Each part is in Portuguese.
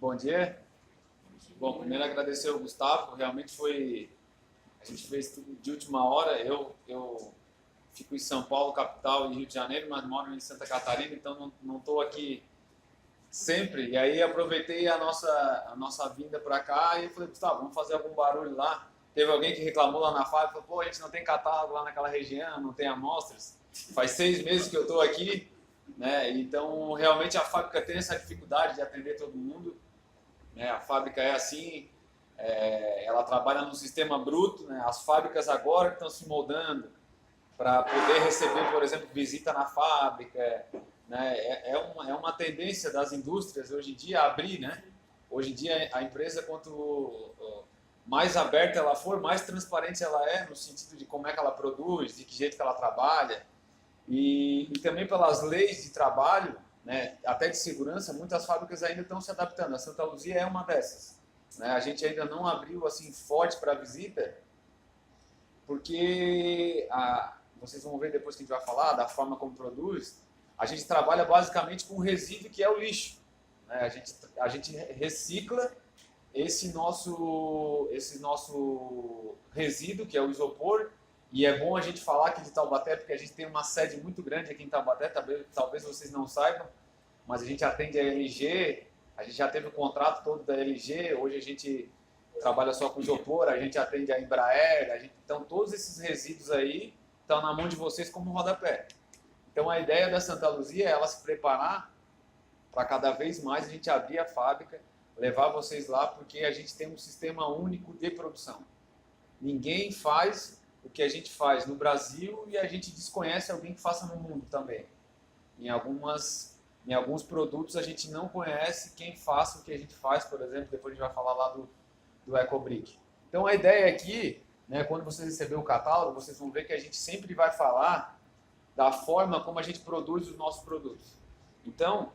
Bom dia. Bom, primeiro agradecer ao Gustavo, realmente foi, a gente fez tudo de última hora. Eu fico em São Paulo, capital, e Rio de Janeiro, mas moro em Santa Catarina, então não estou aqui sempre. E aí aproveitei a nossa vinda para cá e falei, Gustavo, vamos fazer algum barulho lá. Teve alguém que reclamou lá na fábrica, falou, pô, a gente não tem catálogo lá naquela região, não tem amostras. Faz 6 meses que eu estou aqui, né? Então realmente a fábrica tem essa dificuldade de atender todo mundo, né? A fábrica é assim, ela trabalha no sistema bruto, né? As fábricas agora estão se moldando para poder receber, por exemplo, visita na fábrica, né? É uma tendência das indústrias hoje em dia abrir, né? Hoje em dia a empresa, quanto mais aberta ela for, mais transparente ela é no sentido de como é que ela produz, de que jeito que ela trabalha e também pelas leis de trabalho, né, até de segurança, muitas fábricas ainda estão se adaptando. A Santa Luzia é uma dessas, né? A gente ainda não abriu assim forte para visita, porque vocês vão ver depois que a gente vai falar da forma como produz. A gente trabalha basicamente com o resíduo que é o lixo, né? A gente recicla esse nosso resíduo, que é o isopor, e é bom a gente falar aqui de Taubaté, porque a gente tem uma sede muito grande aqui em Taubaté, talvez vocês não saibam, mas a gente atende a LG, a gente já teve o contrato todo da LG, hoje a gente trabalha só com isopor, a gente atende a Embraer, então todos esses resíduos aí estão na mão de vocês como rodapé. Então a ideia da Santa Luzia é ela se preparar para cada vez mais a gente abrir a fábrica, levar vocês lá, porque a gente tem um sistema único de produção. Ninguém faz o que a gente faz no Brasil e a gente desconhece alguém que faça no mundo também. Em alguns produtos a gente não conhece quem faça o que a gente faz, por exemplo, depois a gente vai falar lá do EcoBrick. Então a ideia aqui, né, quando vocês receberem o catálogo, vocês vão ver que a gente sempre vai falar da forma como a gente produz os nossos produtos. Então,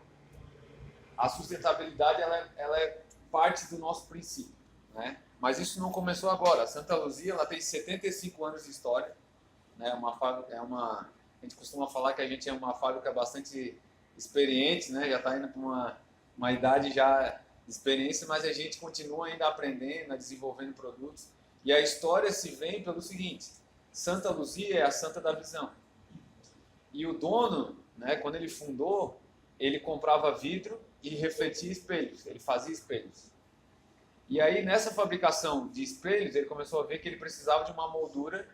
a sustentabilidade ela é parte do nosso princípio, né? Mas isso não começou agora. A Santa Luzia ela tem 75 anos de história, né? A gente costuma falar que a gente é uma fábrica bastante experiente, né? Já está indo para uma idade já de experiência, mas a gente continua ainda aprendendo, desenvolvendo produtos. E a história se vem pelo seguinte: Santa Luzia é a santa da visão. E o dono, né, quando ele fundou, ele comprava vidro e refletia espelhos, ele fazia espelhos. E aí, nessa fabricação de espelhos, ele começou a ver que ele precisava de uma moldura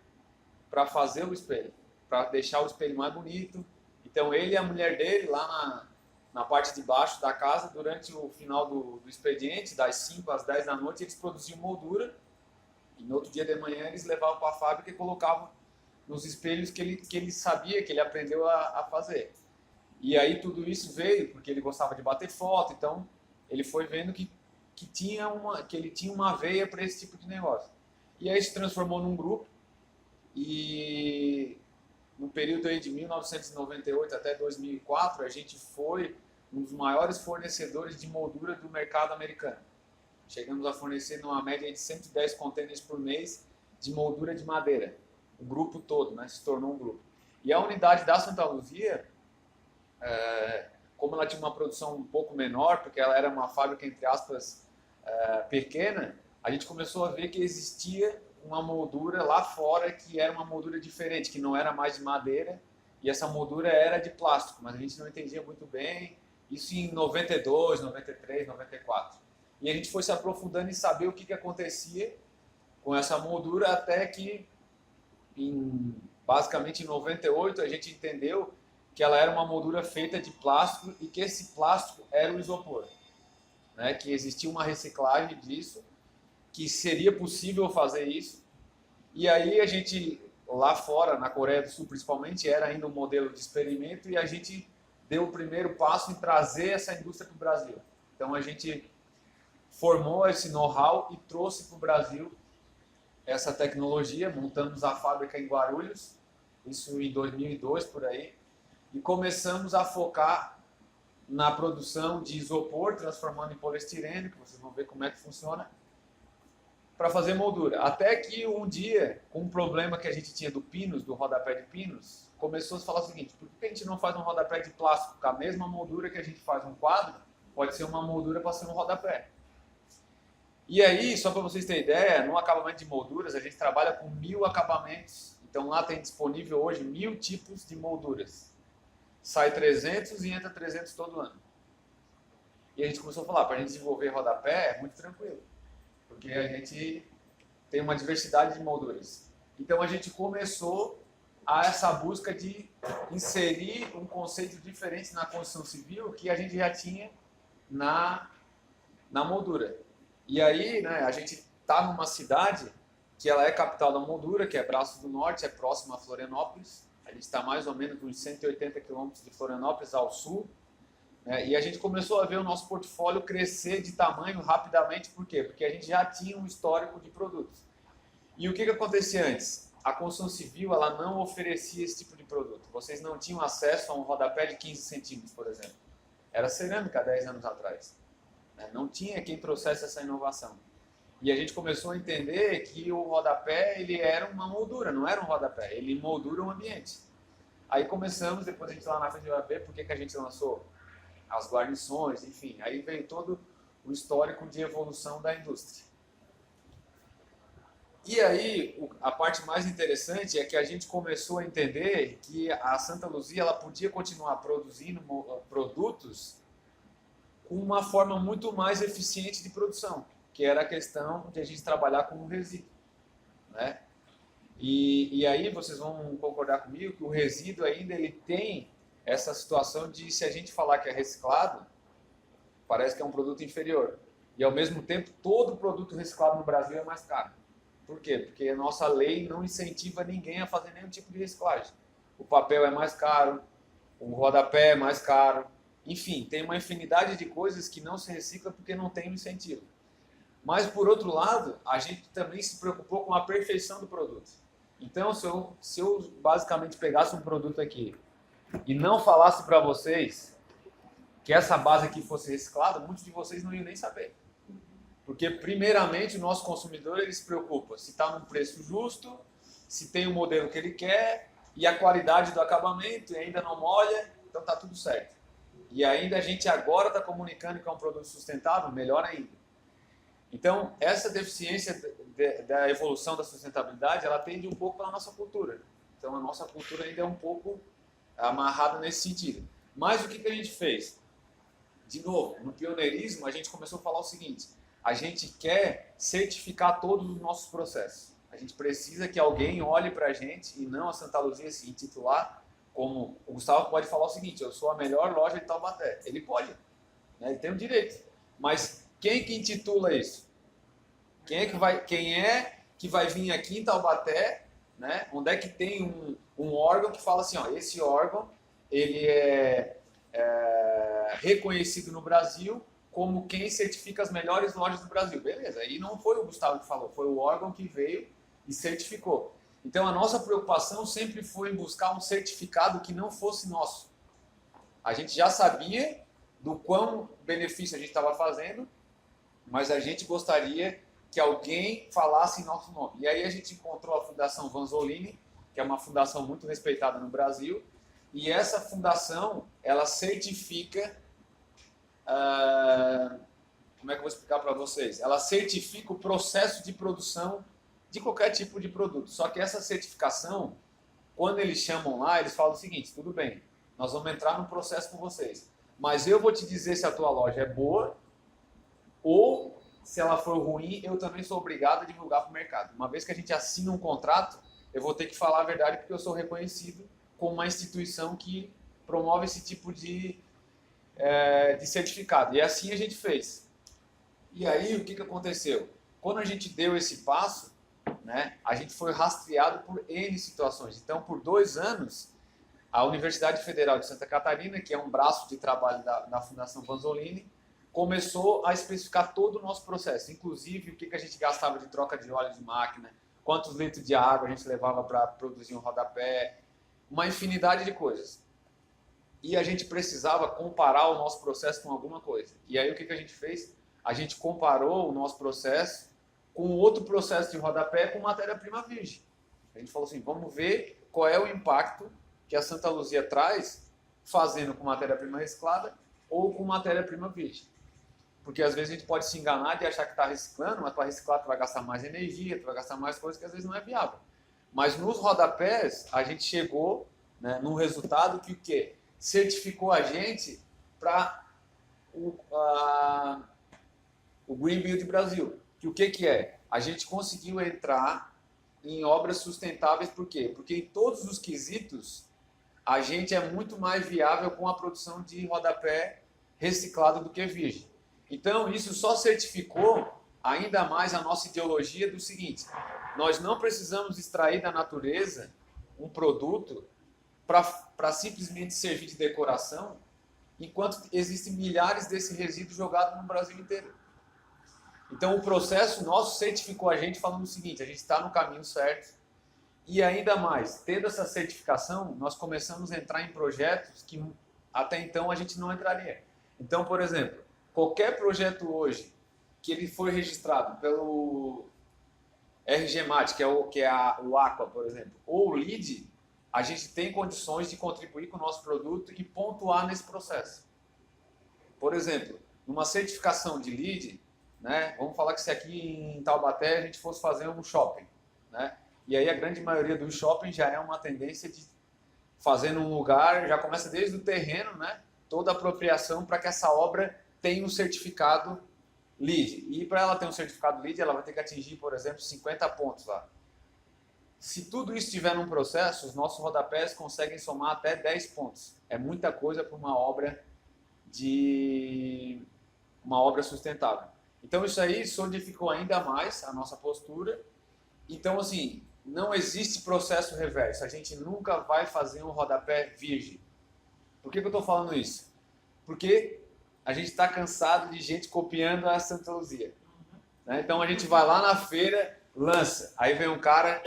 para fazer o espelho, para deixar o espelho mais bonito. Então, ele e a mulher dele, lá na parte de baixo da casa, durante o final do expediente, das 5 às 10 da noite, eles produziam moldura. E no outro dia de manhã, eles levavam para a fábrica e colocavam nos espelhos que ele sabia, que ele aprendeu a fazer. E aí tudo isso veio porque ele gostava de bater foto, então ele foi vendo que ele tinha uma veia para esse tipo de negócio. E aí se transformou num grupo e no período aí de 1998 até 2004 a gente foi um dos maiores fornecedores de moldura do mercado americano. Chegamos a fornecer numa média de 110 contêineres por mês de moldura de madeira. O grupo todo, né, se tornou um grupo. E a unidade da Santa Luzia, como ela tinha uma produção um pouco menor, porque ela era uma fábrica, entre aspas, pequena, a gente começou a ver que existia uma moldura lá fora que era uma moldura diferente, que não era mais de madeira, e essa moldura era de plástico, mas a gente não entendia muito bem, isso em 92, 93, 94. E a gente foi se aprofundando em saber o que acontecia com essa moldura, até que, basicamente em 98, a gente entendeu que ela era uma moldura feita de plástico e que esse plástico era o isopor, né? Que existia uma reciclagem disso, que seria possível fazer isso. E aí a gente, lá fora, na Coreia do Sul principalmente, era ainda um modelo de experimento e a gente deu o primeiro passo em trazer essa indústria para o Brasil. Então a gente formou esse know-how e trouxe para o Brasil essa tecnologia, montamos a fábrica em Guarulhos, isso em 2002 por aí, e começamos a focar na produção de isopor, transformando em poliestireno, que vocês vão ver como é que funciona, para fazer moldura. Até que um dia, com um problema que a gente tinha do pinos, do rodapé de pinos, começou a se falar o seguinte: por que a gente não faz um rodapé de plástico com a mesma moldura que a gente faz um quadro, pode ser uma moldura para ser um rodapé. E aí, só para vocês terem ideia, no acabamento de molduras, a gente trabalha com 1000 acabamentos. Então lá tem disponível hoje 1000 tipos de molduras. Sai 300 e entra 300 todo ano. E a gente começou a falar, para a gente desenvolver rodapé é muito tranquilo, porque a gente tem uma diversidade de molduras. Então a gente começou a essa busca de inserir um conceito diferente na construção civil que a gente já tinha na moldura. E aí, né, a gente está numa cidade que ela é capital da moldura, que é Braço do Norte, é próximo a Florianópolis. A gente está mais ou menos uns 180 quilômetros de Florianópolis ao sul. Né, e a gente começou a ver o nosso portfólio crescer de tamanho rapidamente. Por quê? Porque a gente já tinha um histórico de produtos. E o que acontecia antes? A construção civil ela não oferecia esse tipo de produto. Vocês não tinham acesso a um rodapé de 15 centímetros, por exemplo. Era cerâmica há 10 anos atrás. Não tinha quem trouxesse essa inovação. E a gente começou a entender que o rodapé ele era uma moldura, não era um rodapé, ele moldura um ambiente. Aí começamos, depois a gente lá na frente vai ver por que a gente lançou as guarnições, enfim. Aí veio todo o histórico de evolução da indústria. E aí, a parte mais interessante é que a gente começou a entender que a Santa Luzia ela podia continuar produzindo produtos com uma forma muito mais eficiente de produção, que era a questão de a gente trabalhar com o resíduo. Né? E aí vocês vão concordar comigo que o resíduo ainda ele tem essa situação de se a gente falar que é reciclado, parece que é um produto inferior. E ao mesmo tempo, todo produto reciclado no Brasil é mais caro. Por quê? Porque a nossa lei não incentiva ninguém a fazer nenhum tipo de reciclagem. O papel é mais caro, o rodapé é mais caro, enfim, tem uma infinidade de coisas que não se recicla porque não tem um incentivo. Mas, por outro lado, a gente também se preocupou com a perfeição do produto. Então, se eu basicamente pegasse um produto aqui e não falasse para vocês que essa base aqui fosse reciclada, muitos de vocês não iam nem saber. Porque, primeiramente, o nosso consumidor ele se preocupa se está num preço justo, se tem o modelo que ele quer e a qualidade do acabamento e ainda não molha, então está tudo certo. E ainda a gente agora está comunicando que é um produto sustentável, melhor ainda. Então, essa deficiência da evolução da sustentabilidade, ela tende um pouco pela nossa cultura. Então, a nossa cultura ainda é um pouco amarrada nesse sentido. Mas o que a gente fez? De novo, no pioneirismo, a gente começou a falar o seguinte: a gente quer certificar todos os nossos processos. A gente precisa que alguém olhe para a gente e não a Santa Luzia se intitular como... O Gustavo pode falar o seguinte: eu sou a melhor loja de Taubaté. Ele pode, né? Ele tem o direito. Mas quem que intitula isso? Quem é que vai vir aqui em Taubaté, né? Onde é que tem um órgão que fala assim, ó, esse órgão ele é reconhecido no Brasil como quem certifica as melhores lojas do Brasil. Beleza, aí não foi o Gustavo que falou, foi o órgão que veio e certificou. Então a nossa preocupação sempre foi em buscar um certificado que não fosse nosso. A gente já sabia do quão benefício a gente estava fazendo, mas a gente gostaria que alguém falasse em nosso nome. E aí a gente encontrou a Fundação Vanzolini, que é uma fundação muito respeitada no Brasil, e essa fundação, ela certifica, como é que eu vou explicar para vocês? Ela certifica o processo de produção de qualquer tipo de produto. Só que essa certificação, quando eles chamam lá, eles falam o seguinte: tudo bem, nós vamos entrar no processo com vocês, mas eu vou te dizer se a tua loja é boa ou se ela for ruim, eu também sou obrigado a divulgar para o mercado. Uma vez que a gente assina um contrato, eu vou ter que falar a verdade porque eu sou reconhecido como uma instituição que promove esse tipo de certificado. E assim a gente fez. E aí o que aconteceu? Quando a gente deu esse passo, né, a gente foi rastreado por N situações. Então, por 2 anos, a Universidade Federal de Santa Catarina, que é um braço de trabalho da Fundação Vanzolini, começou a especificar todo o nosso processo, inclusive o que a gente gastava de troca de óleo de máquina, quantos litros de água a gente levava para produzir um rodapé, uma infinidade de coisas. E a gente precisava comparar o nosso processo com alguma coisa. E aí o que a gente fez? A gente comparou o nosso processo com outro processo de rodapé com matéria-prima virgem. A gente falou assim, vamos ver qual é o impacto que a Santa Luzia traz fazendo com matéria-prima reciclada ou com matéria-prima virgem. Porque às vezes a gente pode se enganar de achar que está reciclando, mas para reciclar tu vai gastar mais energia, tu vai gastar mais coisas que às vezes não é viável. Mas nos rodapés, a gente chegou, né, num resultado que o quê? Certificou a gente para o Green Build Brasil. Que o que é? A gente conseguiu entrar em obras sustentáveis, por quê? Porque em todos os quesitos, a gente é muito mais viável com a produção de rodapé reciclado do que virgem. Então, isso só certificou ainda mais a nossa ideologia do seguinte: nós não precisamos extrair da natureza um produto para simplesmente servir de decoração, enquanto existem milhares desse resíduo jogado no Brasil inteiro. Então, o processo nosso certificou a gente falando o seguinte: a gente está no caminho certo. E ainda mais, tendo essa certificação, nós começamos a entrar em projetos que até então a gente não entraria. Então, por exemplo, qualquer projeto hoje que ele foi registrado pelo RGMAT, que é o Aqua, por exemplo, ou o LEED, a gente tem condições de contribuir com o nosso produto e pontuar nesse processo. Por exemplo, numa certificação de LEED, né, vamos falar que se aqui em Taubaté a gente fosse fazer um shopping, né? E aí a grande maioria dos shoppings já é uma tendência de fazer num lugar, já começa desde o terreno, né? Toda a apropriação para que essa obra tenha um certificado LEED. E para ela ter um certificado LEED, ela vai ter que atingir, por exemplo, 50 pontos lá. Se tudo isso estiver num processo, os nossos rodapés conseguem somar até 10 pontos. É muita coisa para uma obra sustentável. Então isso aí solidificou ainda mais a nossa postura. Então, assim, não existe processo reverso. A gente nunca vai fazer um rodapé virgem. Por que eu estou falando isso? Porque a gente está cansado de gente copiando a Santa Luzia. Né? Então a gente vai lá na feira, lança. Aí vem um cara,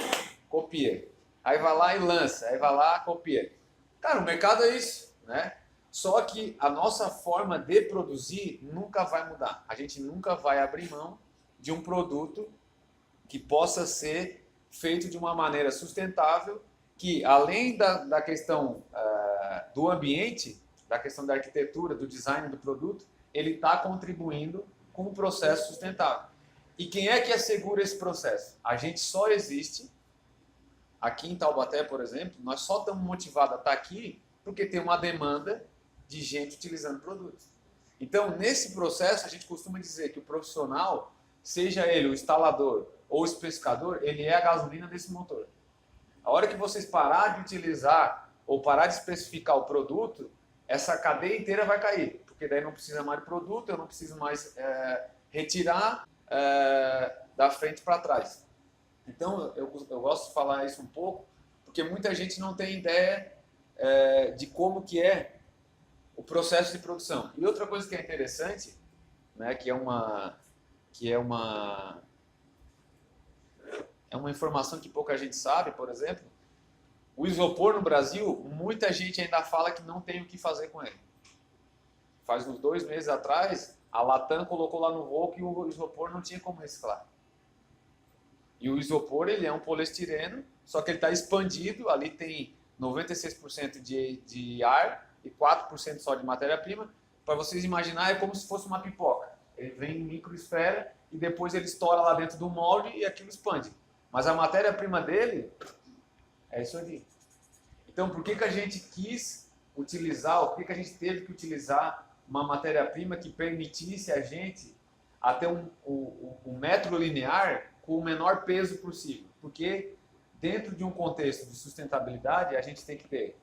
copia. Aí vai lá e lança. Aí vai lá, copia. Cara, o mercado é isso, né? Só que a nossa forma de produzir nunca vai mudar. A gente nunca vai abrir mão de um produto que possa ser feito de uma maneira sustentável, que além da questão do ambiente, da questão da arquitetura, do design do produto, ele está contribuindo com o processo sustentável. E quem é que assegura esse processo? A gente só existe, aqui em Taubaté, por exemplo, nós só estamos motivados a estar aqui porque tem uma demanda de gente utilizando produtos. Então, nesse processo, a gente costuma dizer que o profissional, seja ele o instalador ou o especificador, ele é a gasolina desse motor. A hora que vocês parar de utilizar ou parar de especificar o produto, essa cadeia inteira vai cair, porque daí não precisa mais de produto, eu não preciso mais retirar da frente para trás. Então, eu gosto de falar isso um pouco, porque muita gente não tem ideia de como que é o processo de produção. E outra coisa que é interessante, né, que é uma informação que pouca gente sabe, por exemplo, o isopor no Brasil, muita gente ainda fala que não tem o que fazer com ele. Faz uns 2 meses atrás, a Latam colocou lá no voo que o isopor não tinha como reciclar. E o isopor, ele é um poliestireno, só que ele está expandido, ali tem 96% de ar e 4% só de matéria-prima. Para vocês imaginarem, é como se fosse uma pipoca. Ele vem em microesfera e depois ele estoura lá dentro do molde e aquilo expande. Mas a matéria-prima dele é isso aqui. Então, por que a gente quis utilizar, ou por que a gente teve que utilizar uma matéria-prima que permitisse a gente a ter um metro linear com o menor peso possível? Porque dentro de um contexto de sustentabilidade, a gente tem que ter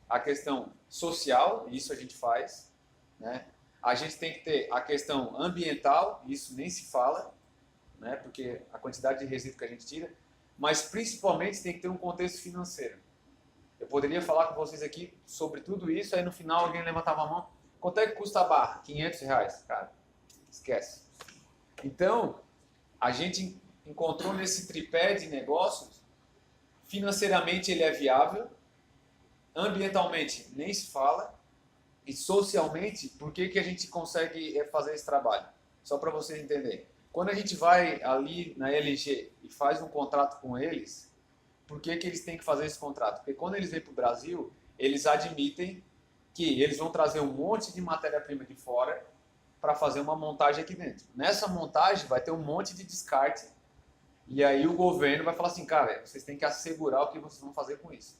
a questão social, e isso a gente faz, né? A gente tem que ter a questão ambiental, isso nem se fala, né? Porque a quantidade de resíduo que a gente tira, mas principalmente tem que ter um contexto financeiro. Eu poderia falar com vocês aqui sobre tudo isso, aí no final alguém levantava a mão, quanto é que custa a barra? R$500, cara, esquece. Então, a gente encontrou nesse tripé de negócios, financeiramente ele é viável, ambientalmente nem se fala, e socialmente, por que a gente consegue fazer esse trabalho? Só para vocês entenderem. Quando a gente vai ali na LG e faz um contrato com eles, por que eles têm que fazer esse contrato? Porque quando eles vêm para o Brasil, eles admitem que eles vão trazer um monte de matéria-prima de fora para fazer uma montagem aqui dentro. Nessa montagem vai ter um monte de descarte e aí o governo vai falar assim, cara, vocês têm que assegurar o que vocês vão fazer com isso.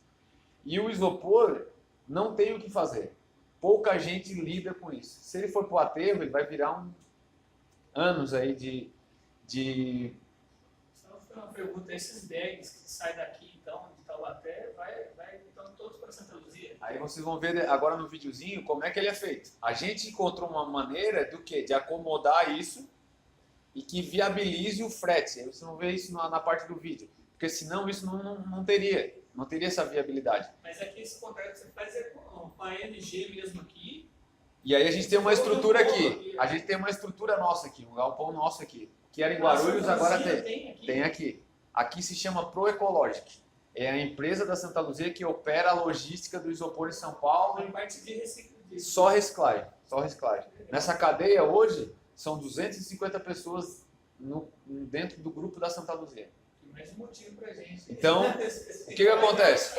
E o isopor não tem o que fazer. Pouca gente lida com isso. Se ele for para o aterro, ele vai virar anos aí de... Só uma pergunta, esses bags que saem daqui, então, de Taubaté, vai então todos para Santa Luzia? Aí vocês vão ver agora no videozinho como é que ele é feito. A gente encontrou uma maneira do quê? De acomodar isso e que viabilize o frete. Aí vocês vão ver isso na parte do vídeo. Porque senão isso não teria essa viabilidade. Mas aqui esse contrato que você faz é com a ENG mesmo aqui. E aí a gente tem uma estrutura aqui. A gente tem uma estrutura nossa aqui, um galpão nosso aqui. Que era em Guarulhos, agora tem aqui. Aqui se chama Proecologic. É a empresa da Santa Luzia que opera a logística do isopor em São Paulo. A parte de reciclagem. Só reciclagem. Nessa cadeia hoje são 250 pessoas dentro do grupo da Santa Luzia. Mais um motivo pra gente. Então, o que acontece?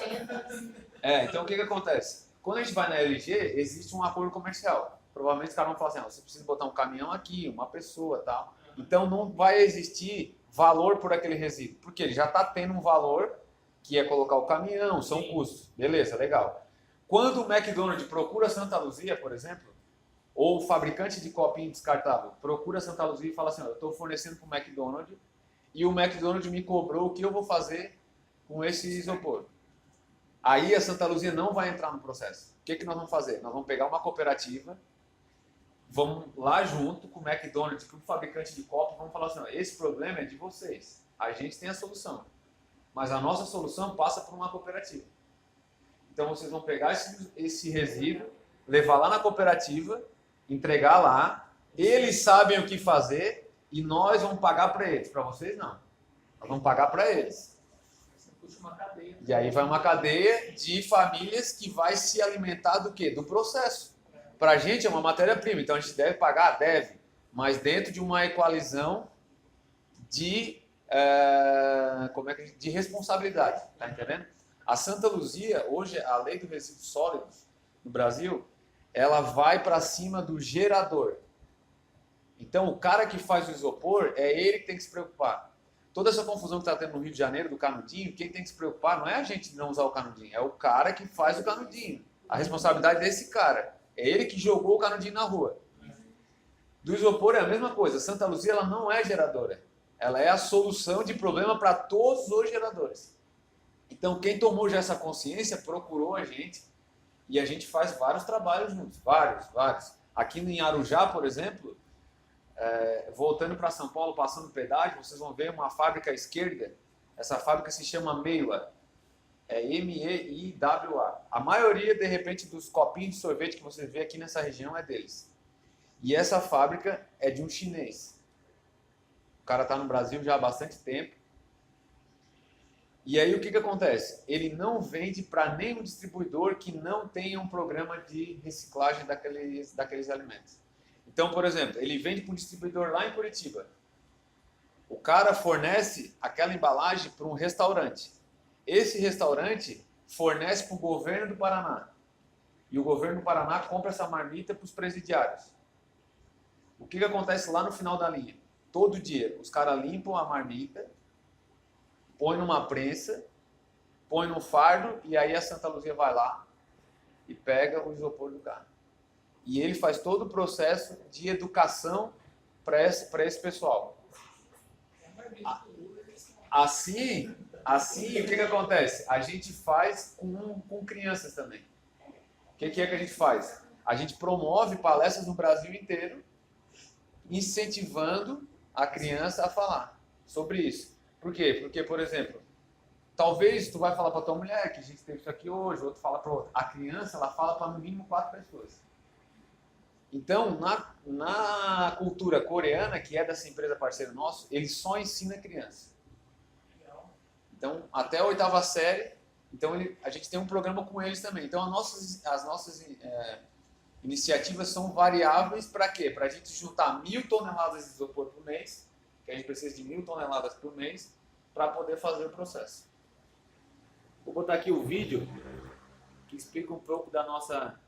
Então o que acontece? Quando a gente vai na LG, existe um acordo comercial. Provavelmente os caras vão falar assim, você precisa botar um caminhão aqui, uma pessoa e tal. Então não vai existir valor por aquele resíduo, porque ele já está tendo um valor que é colocar o caminhão, são custos. Beleza, legal. Quando o McDonald's procura Santa Luzia, por exemplo, ou o fabricante de copinho descartável procura Santa Luzia e fala assim, eu estou fornecendo para o McDonald's e o McDonald's me cobrou o que eu vou fazer com esse isopor. Aí a Santa Luzia não vai entrar no processo. O que nós vamos fazer? Nós vamos pegar uma cooperativa, vamos lá junto com o McDonald's, com o fabricante de copo, vamos falar assim, esse problema é de vocês. A gente tem a solução. Mas a nossa solução passa por uma cooperativa. Então vocês vão pegar esse resíduo, levar lá na cooperativa, entregar lá, eles sabem o que fazer e nós vamos pagar para eles. Para vocês não. Nós vamos pagar para eles. Uma cadeia. E aí vai uma cadeia de famílias que vai se alimentar do quê? Do processo. Para a gente é uma matéria-prima, então a gente deve pagar? Deve. Mas dentro de uma equalização de de responsabilidade, tá entendendo? A Santa Luzia, hoje, a lei do resíduo sólido no Brasil, ela vai para cima do gerador. Então, o cara que faz o isopor, é ele que tem que se preocupar. Toda essa confusão que está tendo no Rio de Janeiro, do canudinho, quem tem que se preocupar não é a gente não usar o canudinho, é o cara que faz o canudinho. A responsabilidade é desse cara. É ele que jogou o canudinho na rua. Do isopor é a mesma coisa. Santa Luzia, ela não é geradora. Ela é a solução de problema para todos os geradores. Então, quem tomou já essa consciência, procurou a gente e a gente faz vários trabalhos juntos. Vários. Aqui em Arujá, por exemplo, voltando para São Paulo, passando o pedágio, vocês vão ver uma fábrica à esquerda. Essa fábrica se chama Meiwa. É M-E-I-W-A. A maioria, de repente, dos copinhos de sorvete que vocês vê aqui nessa região é deles. E essa fábrica é de um chinês. O cara está no Brasil já há bastante tempo. E aí o que acontece? Ele não vende para nenhum distribuidor que não tenha um programa de reciclagem daqueles alimentos. Então, por exemplo, ele vende para um distribuidor lá em Curitiba. O cara fornece aquela embalagem para um restaurante. Esse restaurante fornece para o governo do Paraná. E o governo do Paraná compra essa marmita para os presidiários. O que acontece lá no final da linha? Todo dia, os caras limpam a marmita, põe numa prensa, põe num fardo e aí a Santa Luzia vai lá e pega o isopor do cara. E ele faz todo o processo de educação para esse pessoal. Assim, o que acontece? A gente faz com crianças também. O que a gente faz? A gente promove palestras no Brasil inteiro, incentivando a criança a falar sobre isso. Por quê? Porque, por exemplo, talvez tu vai falar para tua mulher que a gente teve isso aqui hoje, outro fala para outra. A criança, ela fala para no mínimo 4 pessoas. Então, na cultura coreana, que é dessa empresa parceira nosso, ele só ensina a criança. Então, até a 8ª série, então a gente tem um programa com eles também. Então, as nossas iniciativas são variáveis para quê? Para a gente juntar 1.000 toneladas de isopor por mês, que a gente precisa de 1.000 toneladas por mês, para poder fazer o processo. Vou botar aqui o vídeo que explica um pouco da nossa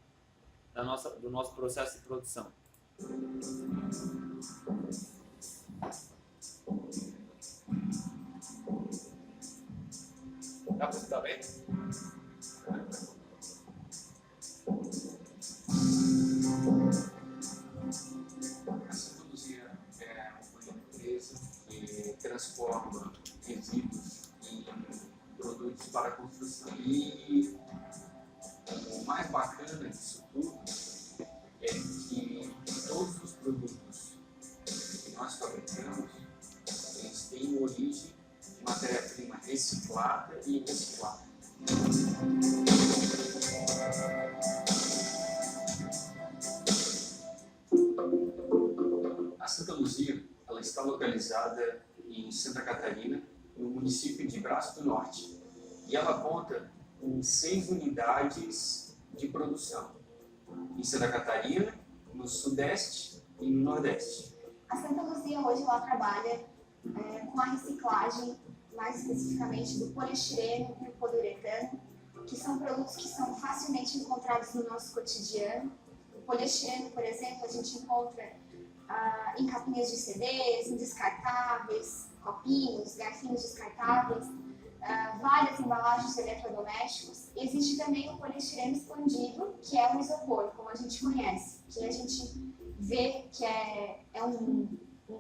do nosso processo de produção. Dá para escutar bem? A Santa Luzia é uma empresa que transforma resíduos em produtos para construção. E o mais bacana disso tudo é que todos os produtos que nós fabricamos, eles têm origem de matéria-prima reciclada e reciclada. A Santa Luzia, ela está localizada em Santa Catarina, no município de Braço do Norte, e ela conta com 6 unidades de produção em Santa Catarina, no Sudeste e no Nordeste. A Santa Luzia hoje ela trabalha com a reciclagem, mais especificamente do poliestireno e do poliuretano, que são produtos que são facilmente encontrados no nosso cotidiano. O poliestireno, por exemplo, a gente encontra em capinhas de CDs, em descartáveis, copinhos, garfinhos descartáveis, várias embalagens de eletrodomésticos. Existe também o poliestireno expandido, que é o isopor, como a gente conhece, que a gente vê que é um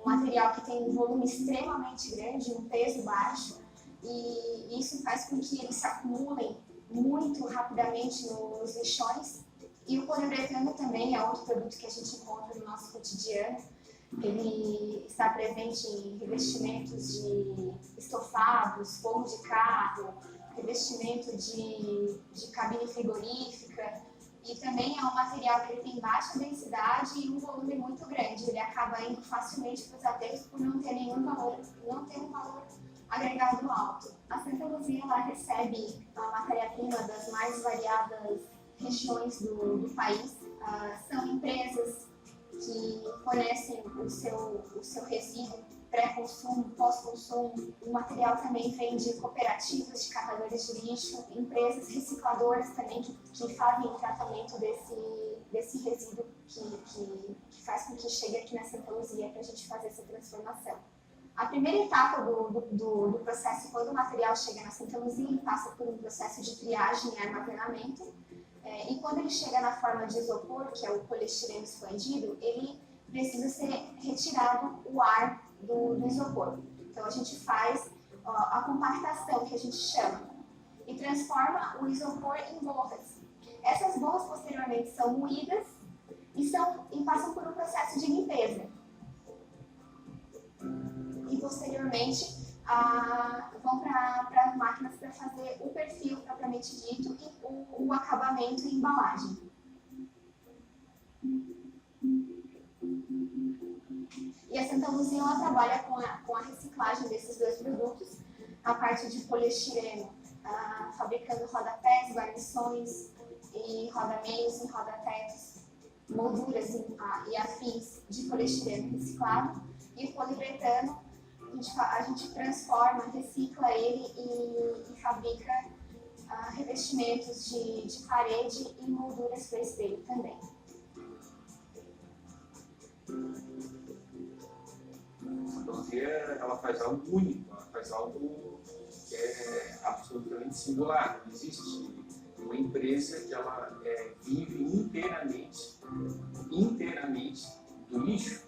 material que tem um volume extremamente grande, um peso baixo, e isso faz com que eles se acumulem muito rapidamente nos lixões. E o poliuretano também é outro produto que a gente encontra no nosso cotidiano. Ele está presente em revestimentos de estofados, forro de carro, revestimento de cabine frigorífica. E também é um material que ele tem baixa densidade e um volume muito grande. Ele acaba indo facilmente para os aterros por não ter um valor agregado alto. A Santa Luzia ela recebe a matéria-prima das mais variadas regiões do país. São empresas que fornecem o seu resíduo pré-consumo, pós-consumo. O material também vem de cooperativas de catadores de lixo, empresas recicladoras também que fazem o tratamento desse resíduo que faz com que chegue aqui na Santa Luzia para a gente fazer essa transformação. A primeira etapa do processo, quando o material chega na Santa Luzia, ele passa por um processo de triagem e armazenamento. E quando ele chega na forma de isopor, que é o poliestireno expandido, ele precisa ser retirado o ar do isopor. Então a gente faz a compactação, que a gente chama, e transforma o isopor em borras. Essas borras posteriormente são moídas e passam por um processo de limpeza. E posteriormente vão para as máquinas para fazer o perfil propriamente dito e o acabamento e embalagem. E a Santa Luzia ela trabalha com a reciclagem desses dois produtos, a parte de poliestireno, fabricando rodapés, guarnições e rodameios e rodatetos, molduras e afins de poliestireno reciclado, e o poliuretano a gente transforma, recicla ele e fabrica revestimentos de parede e molduras para espelho também. A Luzia, ela faz algo único, ela faz algo que é absolutamente singular. Não existe uma empresa que ela vive inteiramente do lixo.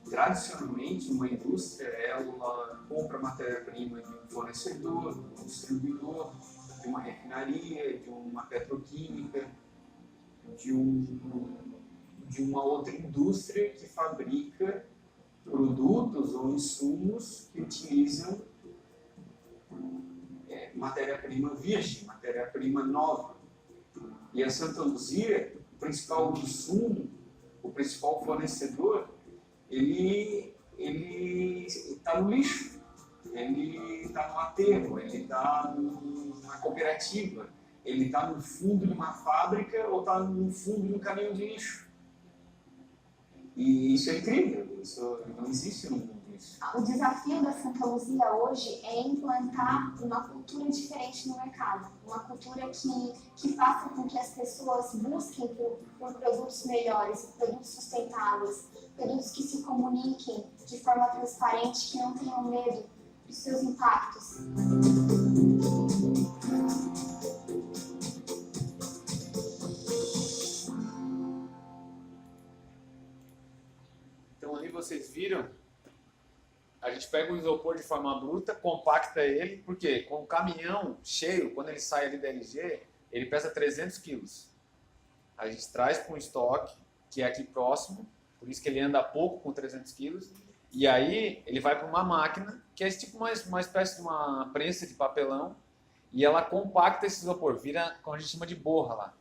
Tradicionalmente, uma indústria, ela compra matéria-prima de um fornecedor, de um distribuidor, de uma refinaria, de uma petroquímica, de uma outra indústria que fabrica produtos ou insumos que utilizam matéria-prima virgem, matéria-prima nova. E a Santa Luzia, o principal insumo, o principal fornecedor, ele está no lixo, ele está no aterro, ele está numa cooperativa, ele está no fundo de uma fábrica ou está no fundo de um caminhão de lixo. E isso é incrível, isso não existe no mundo. isso. O desafio da Santa Luzia hoje é implantar uma cultura diferente no mercado, uma cultura que faça com que as pessoas busquem por produtos melhores, produtos sustentáveis, produtos que se comuniquem de forma transparente, que não tenham medo dos seus impactos. Então ali vocês viram, a gente pega o isopor de forma bruta, compacta ele, porque com o caminhão cheio, quando ele sai ali da LG, ele pesa 300 quilos. A gente traz para um estoque, que é aqui próximo, por isso que ele anda pouco com 300 quilos, e aí ele vai para uma máquina, que é tipo uma espécie de uma prensa de papelão, e ela compacta esse isopor, vira, como a gente chama de borra lá.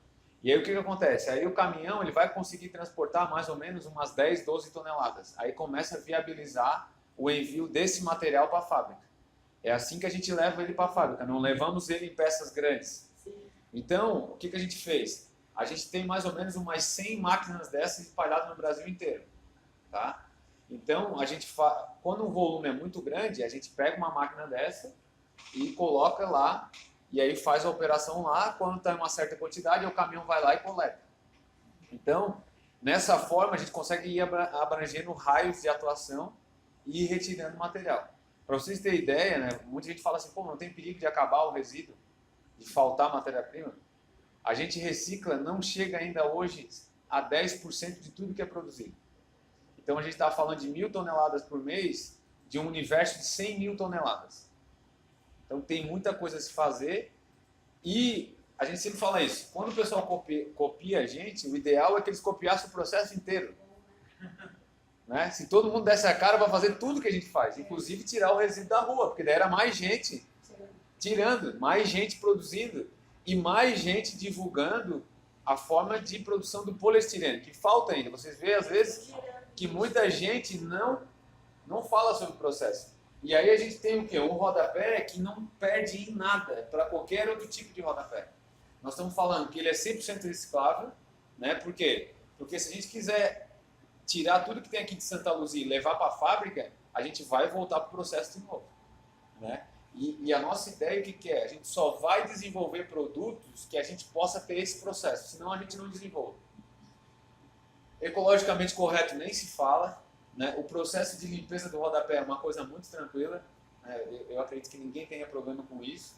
E aí o que acontece? Aí o caminhão ele vai conseguir transportar mais ou menos umas 10, 12 toneladas. Aí começa a viabilizar o envio desse material para a fábrica. É assim que a gente leva ele para a fábrica, não levamos ele em peças grandes. Então, o que a gente fez? A gente tem mais ou menos umas 100 máquinas dessas espalhadas no Brasil inteiro. Tá? Então, quando um volume é muito grande, a gente pega uma máquina dessa e coloca lá, e aí faz a operação lá, quando está em uma certa quantidade, o caminhão vai lá e coleta. Então, nessa forma, a gente consegue ir abrangendo raios de atuação e ir retirando material. Para vocês terem ideia, né, muita gente fala assim, pô, não tem perigo de acabar o resíduo, de faltar matéria-prima? A gente recicla, não chega ainda hoje a 10% de tudo que é produzido. Então, a gente está falando de 1.000 toneladas por mês, de um universo de 100.000 toneladas. Então tem muita coisa a se fazer e a gente sempre fala isso. Quando o pessoal copia a gente, o ideal é que eles copiassem o processo inteiro. Né? Se todo mundo desse a cara para fazer tudo que a gente faz, inclusive tirar o resíduo da rua, porque daí era mais gente tirando, mais gente produzindo e mais gente divulgando a forma de produção do poliestireno, que falta ainda. Vocês veem às vezes que muita gente não fala sobre o processo. E aí a gente tem o quê? Um rodapé que não perde em nada para qualquer outro tipo de rodapé. Nós estamos falando que ele é 100% reciclável, né? Por quê? Porque se a gente quiser tirar tudo que tem aqui de Santa Luzia e levar para a fábrica, a gente vai voltar para o processo de novo, né? E a nossa ideia, o que é? A gente só vai desenvolver produtos que a gente possa ter esse processo, senão a gente não desenvolve. Ecologicamente correto nem se fala. Né? O processo de limpeza do rodapé é uma coisa muito tranquila, né? Eu acredito que ninguém tenha problema com isso.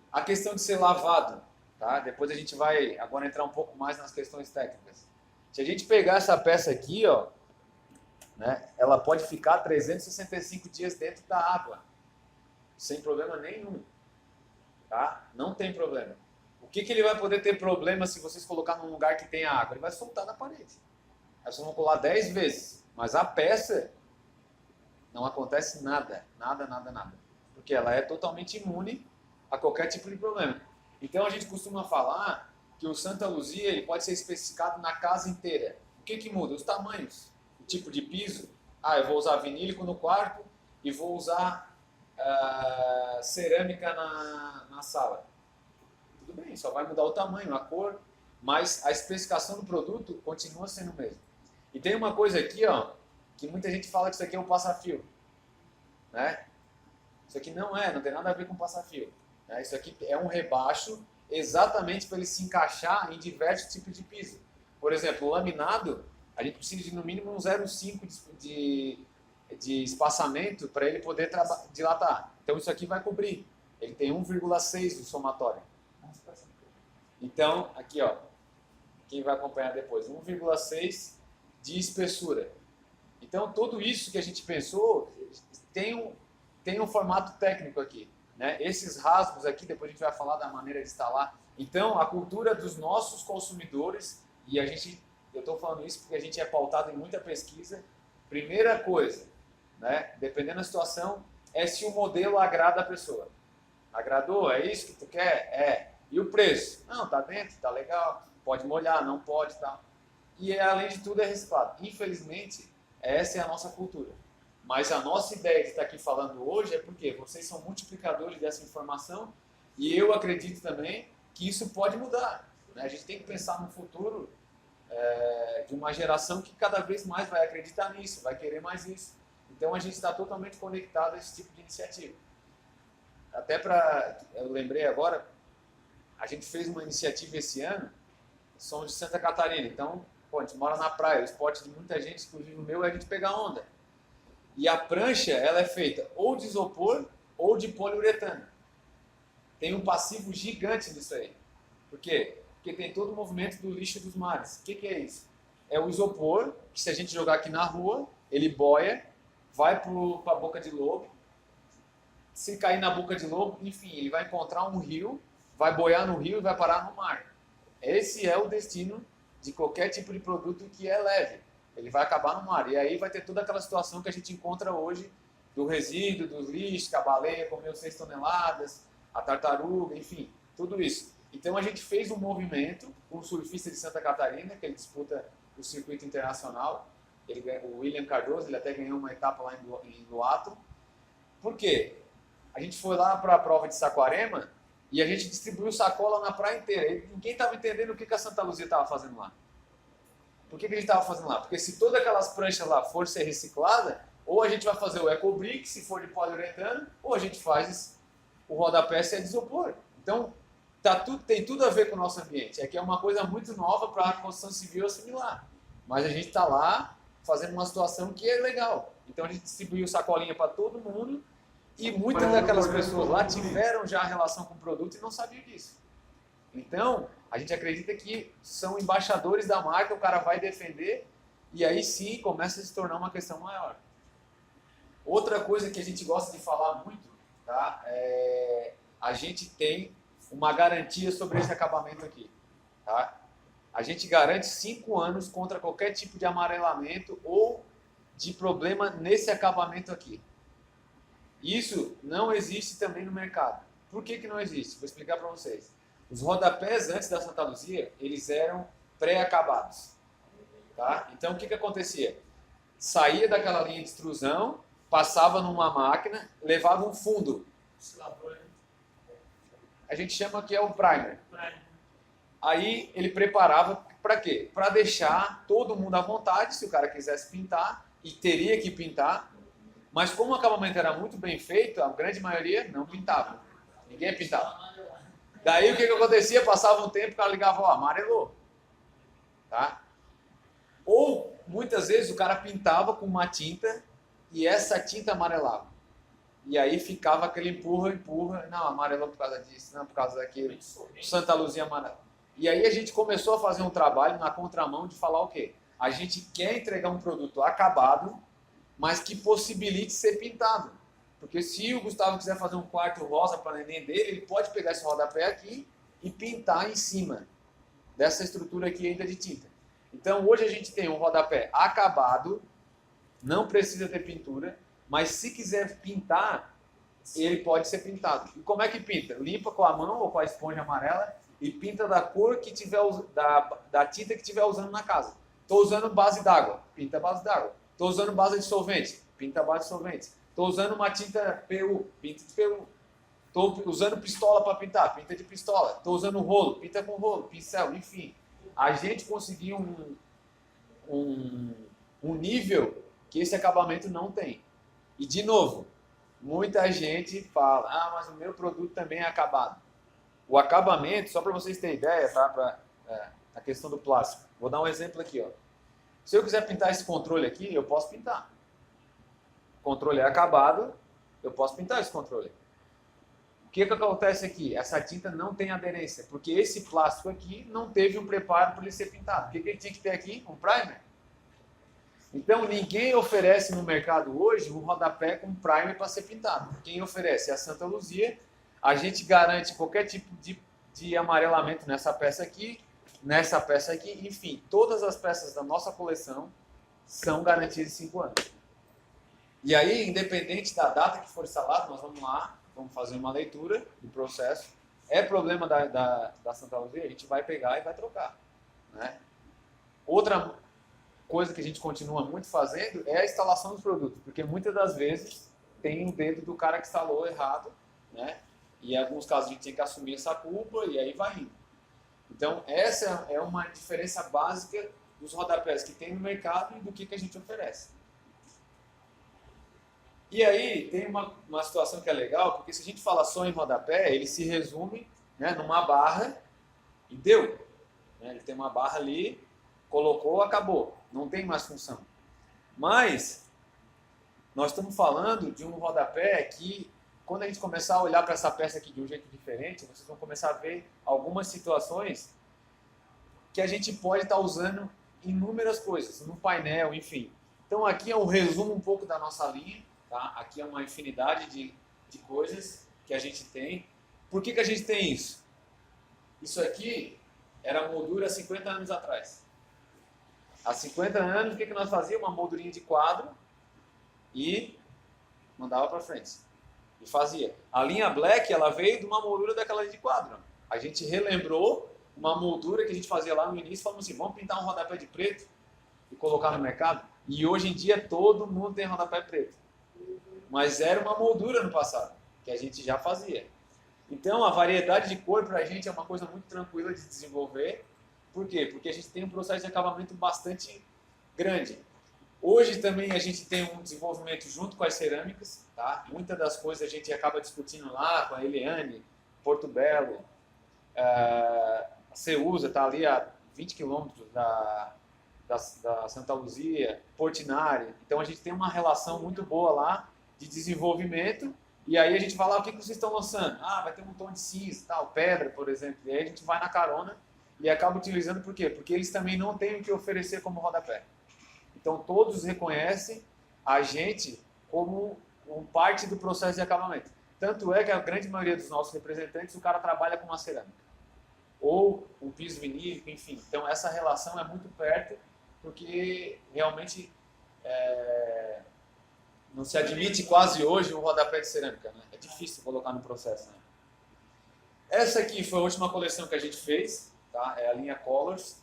A questão de ser lavado, tá? Depois a gente vai agora entrar um pouco mais nas questões técnicas. Se a gente pegar essa peça aqui, ó, né? Ela pode ficar 365 dias dentro da água, sem problema nenhum. Tá? Não tem problema. O que ele vai poder ter problema se vocês colocar num lugar que tem água? Ele vai soltar na parede. Aí vocês vão colar 10 vezes, mas a peça não acontece nada, nada, porque ela é totalmente imune a qualquer tipo de problema. Então a gente costuma falar que o Santa Luzia ele pode ser especificado na casa inteira. O que muda? Os tamanhos, o tipo de piso. Eu vou usar vinílico no quarto e vou usar cerâmica na sala. Tudo bem, só vai mudar o tamanho, a cor, mas a especificação do produto continua sendo o mesmo. E tem uma coisa aqui, ó, que muita gente fala que isso aqui é um passa-fio, né? Isso aqui não tem nada a ver com passa-fio. Né? Isso aqui é um rebaixo exatamente para ele se encaixar em diversos tipos de piso. Por exemplo, o laminado, a gente precisa de no mínimo um 0,5 de espaçamento para ele poder dilatar. Então isso aqui vai cobrir. Ele tem 1,6 de somatório. Então, aqui ó, quem vai acompanhar depois, 1,6 de espessura. Então, tudo isso que a gente pensou tem um formato técnico aqui. Né? Esses rasgos aqui, depois a gente vai falar da maneira de instalar. Então, a cultura dos nossos consumidores, e eu estou falando isso porque a gente é pautado em muita pesquisa. Primeira coisa, né? Dependendo da situação, é se o modelo agrada a pessoa. Agradou? É isso que tu quer? É. E o preço? Não, tá dentro, tá legal. Pode molhar, não pode, tá. E além de tudo é reciclado. Infelizmente, essa é a nossa cultura. Mas a nossa ideia de estar aqui falando hoje é porque vocês são multiplicadores dessa informação e eu acredito também que isso pode mudar. Né? A gente tem que pensar no futuro de uma geração que cada vez mais vai acreditar nisso, vai querer mais isso. Então a gente está totalmente conectado a esse tipo de iniciativa. Até para, eu lembrei agora, a gente fez uma iniciativa esse ano, somos de Santa Catarina, então, pô, a gente mora na praia, o esporte de muita gente, inclusive o meu, é a gente pegar onda. E a prancha, ela é feita ou de isopor ou de poliuretano. Tem um passivo gigante nisso aí. Por quê? Porque tem todo o movimento do lixo dos mares. O que é isso? É o isopor, que se a gente jogar aqui na rua, ele boia, vai para a boca de lobo. Se cair na boca de lobo, enfim, ele vai encontrar um rio, vai boiar no rio e vai parar no mar. Esse é o destino de qualquer tipo de produto que é leve. Ele vai acabar no mar. E aí vai ter toda aquela situação que a gente encontra hoje do resíduo, dos lixos, que a baleia comeu 6 toneladas, a tartaruga, enfim, tudo isso. Então a gente fez um movimento com um surfista de Santa Catarina, que ele disputa o circuito internacional. O William Cardoso, ele até ganhou uma etapa lá em Luato. Por quê? A gente foi lá para a prova de Saquarema e a gente distribuiu sacola na praia inteira. E ninguém estava entendendo o que a Santa Luzia estava fazendo lá. Por que a gente estava fazendo lá? Porque se todas aquelas pranchas lá for ser reciclada, ou a gente vai fazer o EcoBrick, se for de poliuretano, ou a gente faz o rodapé se é de isopor. Então, tem tudo a ver com o nosso ambiente. É que é uma coisa muito nova para a construção civil assimilar. Mas a gente está lá fazendo uma situação que é legal. Então a gente distribuiu sacolinha para todo mundo e muitas daquelas pessoas lá tiveram já relação com o produto e não sabiam disso. Então, a gente acredita que são embaixadores da marca, o cara vai defender e aí sim começa a se tornar uma questão maior. Outra coisa que a gente gosta de falar muito, tá? A gente tem uma garantia sobre esse acabamento aqui. Tá? A gente garante 5 anos contra qualquer tipo de amarelamento ou de problema nesse acabamento aqui. Isso não existe também no mercado. Por que não existe? Vou explicar para vocês. Os rodapés antes da Santa Luzia, eles eram pré-acabados. Tá? Então o que acontecia? Saía daquela linha de extrusão, passava numa máquina, levava um fundo. A gente chama que é o primer. Aí ele preparava para quê? Para deixar todo mundo à vontade, se o cara quisesse pintar, e teria que pintar, mas como o acabamento era muito bem feito, a grande maioria não pintava. Ninguém pintava. Daí o que acontecia? Passava um tempo, o cara ligava, ó, amarelou. Tá? Ou, muitas vezes, o cara pintava com uma tinta e essa tinta amarelava. E aí ficava aquele empurra, não, amarelou por causa disso, não, por causa daquilo. Santa Luzia amarela. E aí a gente começou a fazer um trabalho na contramão de falar o quê? A gente quer entregar um produto acabado, mas que possibilite ser pintado. Porque se o Gustavo quiser fazer um quarto rosa para neném dele, ele pode pegar esse rodapé aqui e pintar em cima dessa estrutura aqui ainda de tinta. Então hoje a gente tem um rodapé acabado, não precisa ter pintura, mas se quiser pintar, ele pode ser pintado. E como é que pinta? Limpa com a mão ou com a esponja amarela e pinta da cor que tiver, da tinta que estiver usando na casa. Estou usando base d'água, pinta base d'água. Estou usando base de solvente, pinta base de solvente. Estou usando uma tinta PU, pinta de PU. Estou usando pistola para pintar, pinta de pistola. Estou usando rolo, pinta com rolo, pincel, enfim. A gente conseguiu um nível que esse acabamento não tem. E, de novo, muita gente fala, mas o meu produto também é acabado. O acabamento, só para vocês terem ideia, tá? A questão do plástico. Vou dar um exemplo aqui. Ó. Se eu quiser pintar esse controle aqui, eu posso pintar. O controle é acabado, eu posso pintar esse controle. O que acontece aqui? Essa tinta não tem aderência, porque esse plástico aqui não teve um preparo para ele ser pintado. O que ele tinha que ter aqui? Um primer. Então, ninguém oferece no mercado hoje um rodapé com primer para ser pintado. Quem oferece é a Santa Luzia. A gente garante qualquer tipo de amarelamento nessa peça aqui, enfim, todas as peças da nossa coleção são garantidas de 5 anos. E aí, independente da data que for instalado, nós vamos lá, vamos fazer uma leitura do processo. É problema da Santa Luzia, a gente vai pegar e vai trocar. Né? Outra coisa que a gente continua muito fazendo é a instalação dos produtos, porque muitas das vezes tem o dedo do cara que instalou errado, né? E em alguns casos a gente tem que assumir essa culpa e aí vai indo. Então essa é uma diferença básica dos rodapés que tem no mercado e do que a gente oferece. E aí tem uma situação que é legal, porque se a gente fala só em rodapé, ele se resume, né, numa barra e deu. Né? Ele tem uma barra ali, colocou, acabou. Não tem mais função. Mas nós estamos falando de um rodapé que, quando a gente começar a olhar para essa peça aqui de um jeito diferente, vocês vão começar a ver algumas situações que a gente pode estar usando inúmeras coisas, no painel, enfim. Então aqui é um resumo um pouco da nossa linha, tá? Aqui é uma infinidade de coisas que a gente tem. Por que a gente tem isso? Isso aqui era moldura há 50 anos atrás. Há 50 anos, o que nós fazíamos? Uma moldurinha de quadro e mandava para frente. E fazia. A linha Black, ela veio de uma moldura daquela de quadro. A gente relembrou uma moldura que a gente fazia lá no início, falamos assim, vamos pintar um rodapé de preto e colocar no mercado. E hoje em dia todo mundo tem rodapé preto. Mas era uma moldura no passado, que a gente já fazia. Então a variedade de cor para a gente é uma coisa muito tranquila de desenvolver. Por quê? Porque a gente tem um processo de acabamento bastante grande. Hoje também a gente tem um desenvolvimento junto com as cerâmicas, tá? Muitas das coisas a gente acaba discutindo lá com a Eliane, Porto Belo, a Ceusa está ali a 20 quilômetros da Santa Luzia, Portinari. Então a gente tem uma relação muito boa lá de desenvolvimento. E aí a gente vai lá, o que vocês estão lançando? Ah, vai ter um tom de cinza, tal, pedra, por exemplo. E aí a gente vai na carona e acaba utilizando por quê? Porque eles também não têm o que oferecer como rodapé. Então todos reconhecem a gente como parte do processo de acabamento. Tanto é que a grande maioria dos nossos representantes, o cara trabalha com uma cerâmica. Ou um piso vinílico, enfim. Então essa relação é muito perto, porque realmente não se admite quase hoje um rodapé de cerâmica, né? É difícil colocar no processo, né? Essa aqui foi a última coleção que a gente fez, tá? É a linha Colors.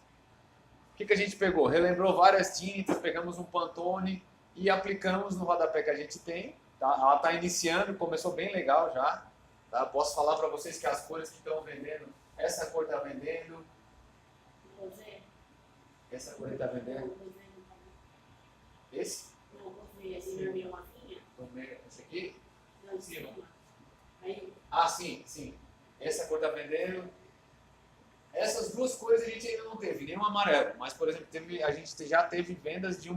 O que a gente pegou? Relembrou várias tintas, pegamos um Pantone e aplicamos no rodapé que a gente tem, tá? Ela está iniciando, começou bem legal já, tá? Posso falar para vocês que as cores que estão vendendo, essa cor está vendendo, essa cor está vendendo, esse? Esse aqui? Cima. Ah, sim, sim. Essa cor está vendendo. Essas duas cores a gente ainda não teve, nem um amarelo. Mas, por exemplo, a gente já teve vendas de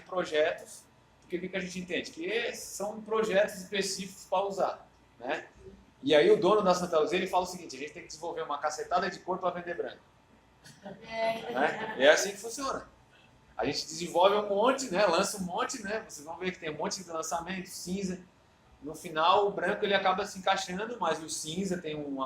projetos. Porque o que a gente entende? Que são projetos específicos para usar, né? E aí o dono da Santa Luzia, ele fala o seguinte, a gente tem que desenvolver uma cacetada de cor para vender branco. Né? E é assim que funciona. A gente desenvolve um monte, né? Lança um monte, né? Vocês vão ver que tem um monte de lançamento, cinza. No final, o branco ele acaba se encaixando, mas o cinza tem um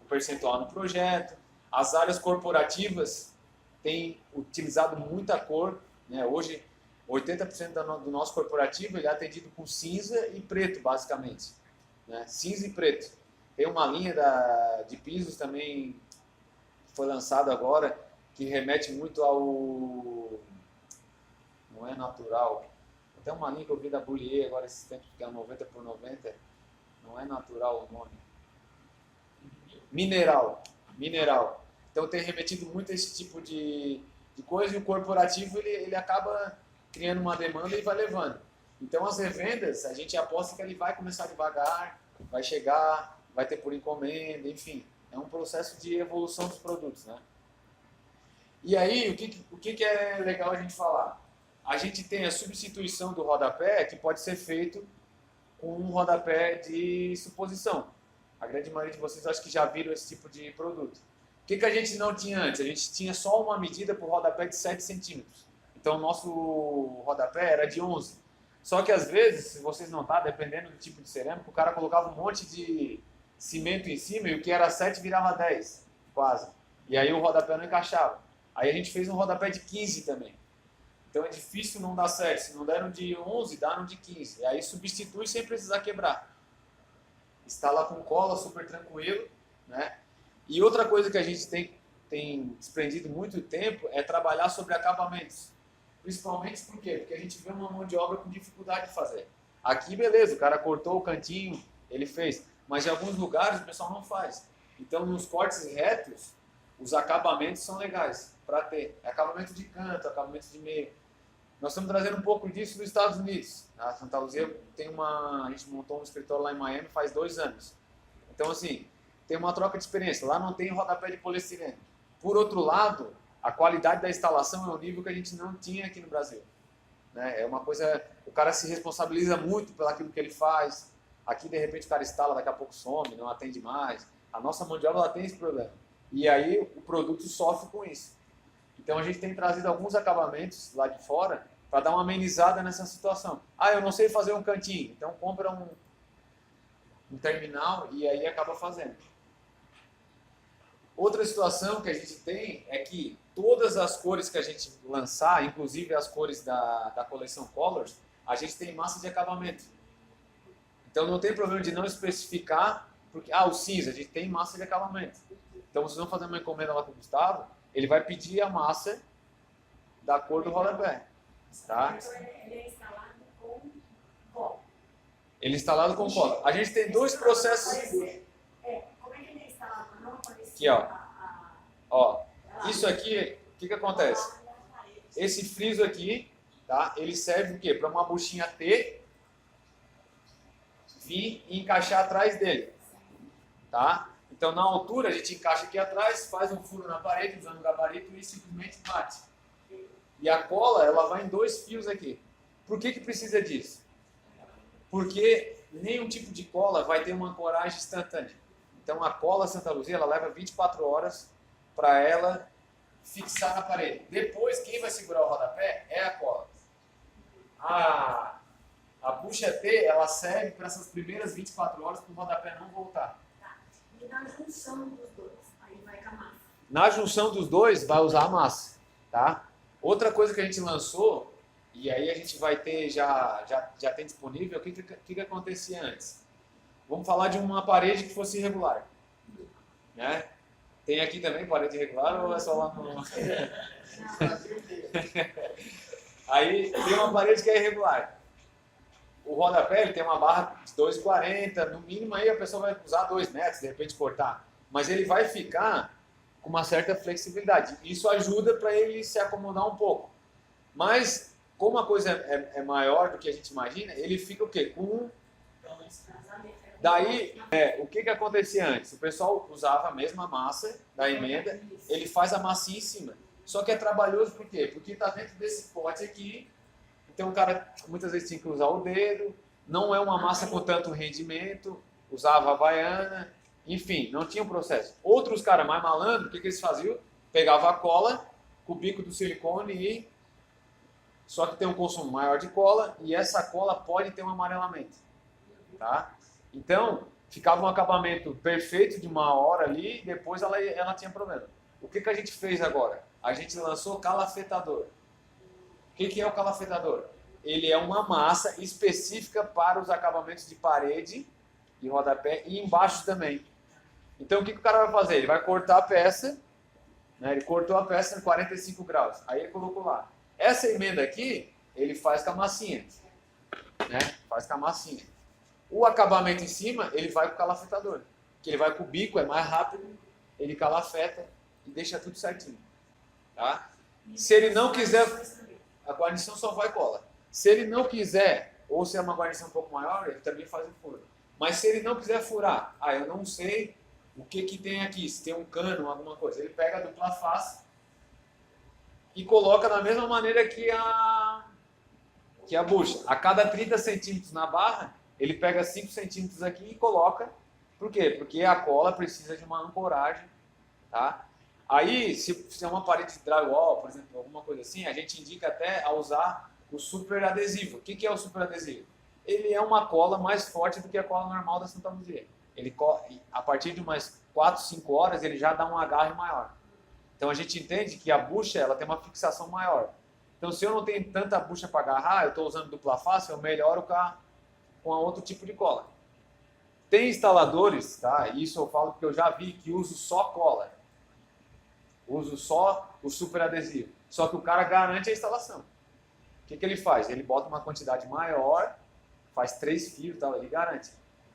percentual no projeto. As áreas corporativas têm utilizado muita cor, né? Hoje, 80% do nosso corporativo ele é atendido com cinza e preto, basicamente. Né? Cinza e preto. Tem uma linha de pisos também que foi lançada agora, que remete muito ao... Não é natural. Tem uma linha que eu vi da Bullier agora esses tempos, que é 90 por 90. Não é natural o nome. Mineral. Então tem remetido muito a esse tipo de coisa, e o corporativo ele acaba criando uma demanda e vai levando. Então as revendas, a gente aposta que ele vai começar devagar, vai chegar, vai ter por encomenda, enfim. É um processo de evolução dos produtos, né? E aí, o que é legal a gente falar? A gente tem a substituição do rodapé, que pode ser feito com um rodapé de suposição. A grande maioria de vocês acho que já viram esse tipo de produto. O que a gente não tinha antes? A gente tinha só uma medida para o rodapé de 7 centímetros. Então o nosso rodapé era de 11. Só que às vezes, se vocês notarem, dependendo do tipo de cerâmica, o cara colocava um monte de cimento em cima e o que era 7 virava 10, quase. E aí o rodapé não encaixava. Aí a gente fez um rodapé de 15 também. Então é difícil não dar certo. Se não deram de 11, dá de 15. E aí substitui sem precisar quebrar. Instala com cola, super tranquilo, né? E outra coisa que a gente tem desprendido muito tempo é trabalhar sobre acabamentos. Principalmente por quê? Porque a gente vê uma mão de obra com dificuldade de fazer. Aqui, beleza, o cara cortou o cantinho, ele fez. Mas em alguns lugares o pessoal não faz. Então, nos cortes retos, os acabamentos são legais para ter. Acabamento de canto, acabamento de meio. Nós estamos trazendo um pouco disso dos Estados Unidos. A Santa Luzia a gente montou um escritório lá em Miami faz 2 anos. Então, assim, tem uma troca de experiência. Lá não tem rodapé de poliestireno. Por outro lado, a qualidade da instalação é um nível que a gente não tinha aqui no Brasil. Né? É uma coisa, o cara se responsabiliza muito pelo aquilo que ele faz. Aqui, de repente, o cara instala, daqui a pouco some, não atende mais. A nossa mão de obra ela tem esse problema. E aí o produto sofre com isso. Então a gente tem trazido alguns acabamentos lá de fora para dar uma amenizada nessa situação. Ah, eu não sei fazer um cantinho, então compra um terminal e aí acaba fazendo. Outra situação que a gente tem é que todas as cores que a gente lançar, inclusive as cores da coleção Colors, a gente tem massa de acabamento. Então não tem problema de não especificar, porque o cinza, a gente tem massa de acabamento. Então vocês vão fazer uma encomenda lá com o Gustavo, ele vai pedir a massa da cor do rodapé. Tá? Ele é instalado com cola. Ele é instalado com cola. A gente tem 2 processos. Como é que ele é instalado? Não aparece. Aqui, ó. Isso aqui, o que acontece? Esse friso aqui, tá? Ele serve o quê? Para uma buchinha T vir e encaixar atrás dele. Tá? Então, na altura, a gente encaixa aqui atrás, faz um furo na parede usando o gabarito e simplesmente bate. E a cola, ela vai em 2 fios aqui. Por que precisa disso? Porque nenhum tipo de cola vai ter uma ancoragem instantânea. Então, a cola Santa Luzia, ela leva 24 horas para ela fixar na parede. Depois, quem vai segurar o rodapé é a cola. A bucha T, ela serve para essas primeiras 24 horas para o rodapé não voltar. E na junção dos dois, aí vai com a massa. Na junção dos dois, vai usar a massa, tá? Outra coisa que a gente lançou, e aí a gente vai ter, já tem disponível, o que acontecia antes? Vamos falar de uma parede que fosse irregular. Né? Tem aqui também parede irregular ou é só lá no... Aí tem uma parede que é irregular. O rodapé ele tem uma barra de 2,40, no mínimo aí a pessoa vai usar 2 metros, de repente cortar. Mas ele vai ficar com uma certa flexibilidade. Isso ajuda para ele se acomodar um pouco. Mas, como a coisa é maior do que a gente imagina, ele fica o quê? Daí, o que acontecia antes? O pessoal usava a mesma massa da emenda, ele faz a massinha em cima. Só que é trabalhoso por quê? Porque está dentro desse pote aqui. Então o cara muitas vezes tinha que usar o dedo, não é uma massa com tanto rendimento, usava a havaiana, enfim, não tinha um processo. Outros caras mais malandros, o que eles faziam? Pegava a cola, com o bico do silicone e... Só que tem um consumo maior de cola e essa cola pode ter um amarelamento. Tá? Então, ficava um acabamento perfeito de uma hora ali e depois ela tinha problema. O que a gente fez agora? A gente lançou calafetador. O que é o calafetador? Ele é uma massa específica para os acabamentos de parede e rodapé e embaixo também. Então o que o cara vai fazer? Ele vai cortar a peça, né? Ele cortou a peça em 45 graus, aí ele colocou lá. Essa emenda aqui, ele faz com a massinha, né? Faz com a massinha. O acabamento em cima, ele vai com o calafetador, que ele vai com o bico, é mais rápido, ele calafeta e deixa tudo certinho. Tá? Se ele não quiser... A guarnição só vai cola. Se ele não quiser, ou se é uma guarnição um pouco maior, ele também faz o furo. Mas se ele não quiser furar, eu não sei o que tem aqui, se tem um cano, alguma coisa. Ele pega a dupla face e coloca da mesma maneira que a bucha. A cada 30 centímetros na barra, ele pega 5 centímetros aqui e coloca. Por quê? Porque a cola precisa de uma ancoragem, tá? Aí, se é uma parede de drywall, por exemplo, alguma coisa assim, a gente indica até a usar o super adesivo. O que é o super adesivo? Ele é uma cola mais forte do que a cola normal da Santa Luzia. Ele, a partir de umas 4, 5 horas, ele já dá um agarre maior. Então a gente entende que a bucha ela tem uma fixação maior. Então se eu não tenho tanta bucha para agarrar, eu estou usando dupla face, eu melhoro com a outro tipo de cola. Tem instaladores, tá? Isso eu falo porque eu já vi que uso só cola. Uso só o super adesivo. Só que o cara garante a instalação. O que ele faz? Ele bota uma quantidade maior, faz 3 fios e tal, ele garante.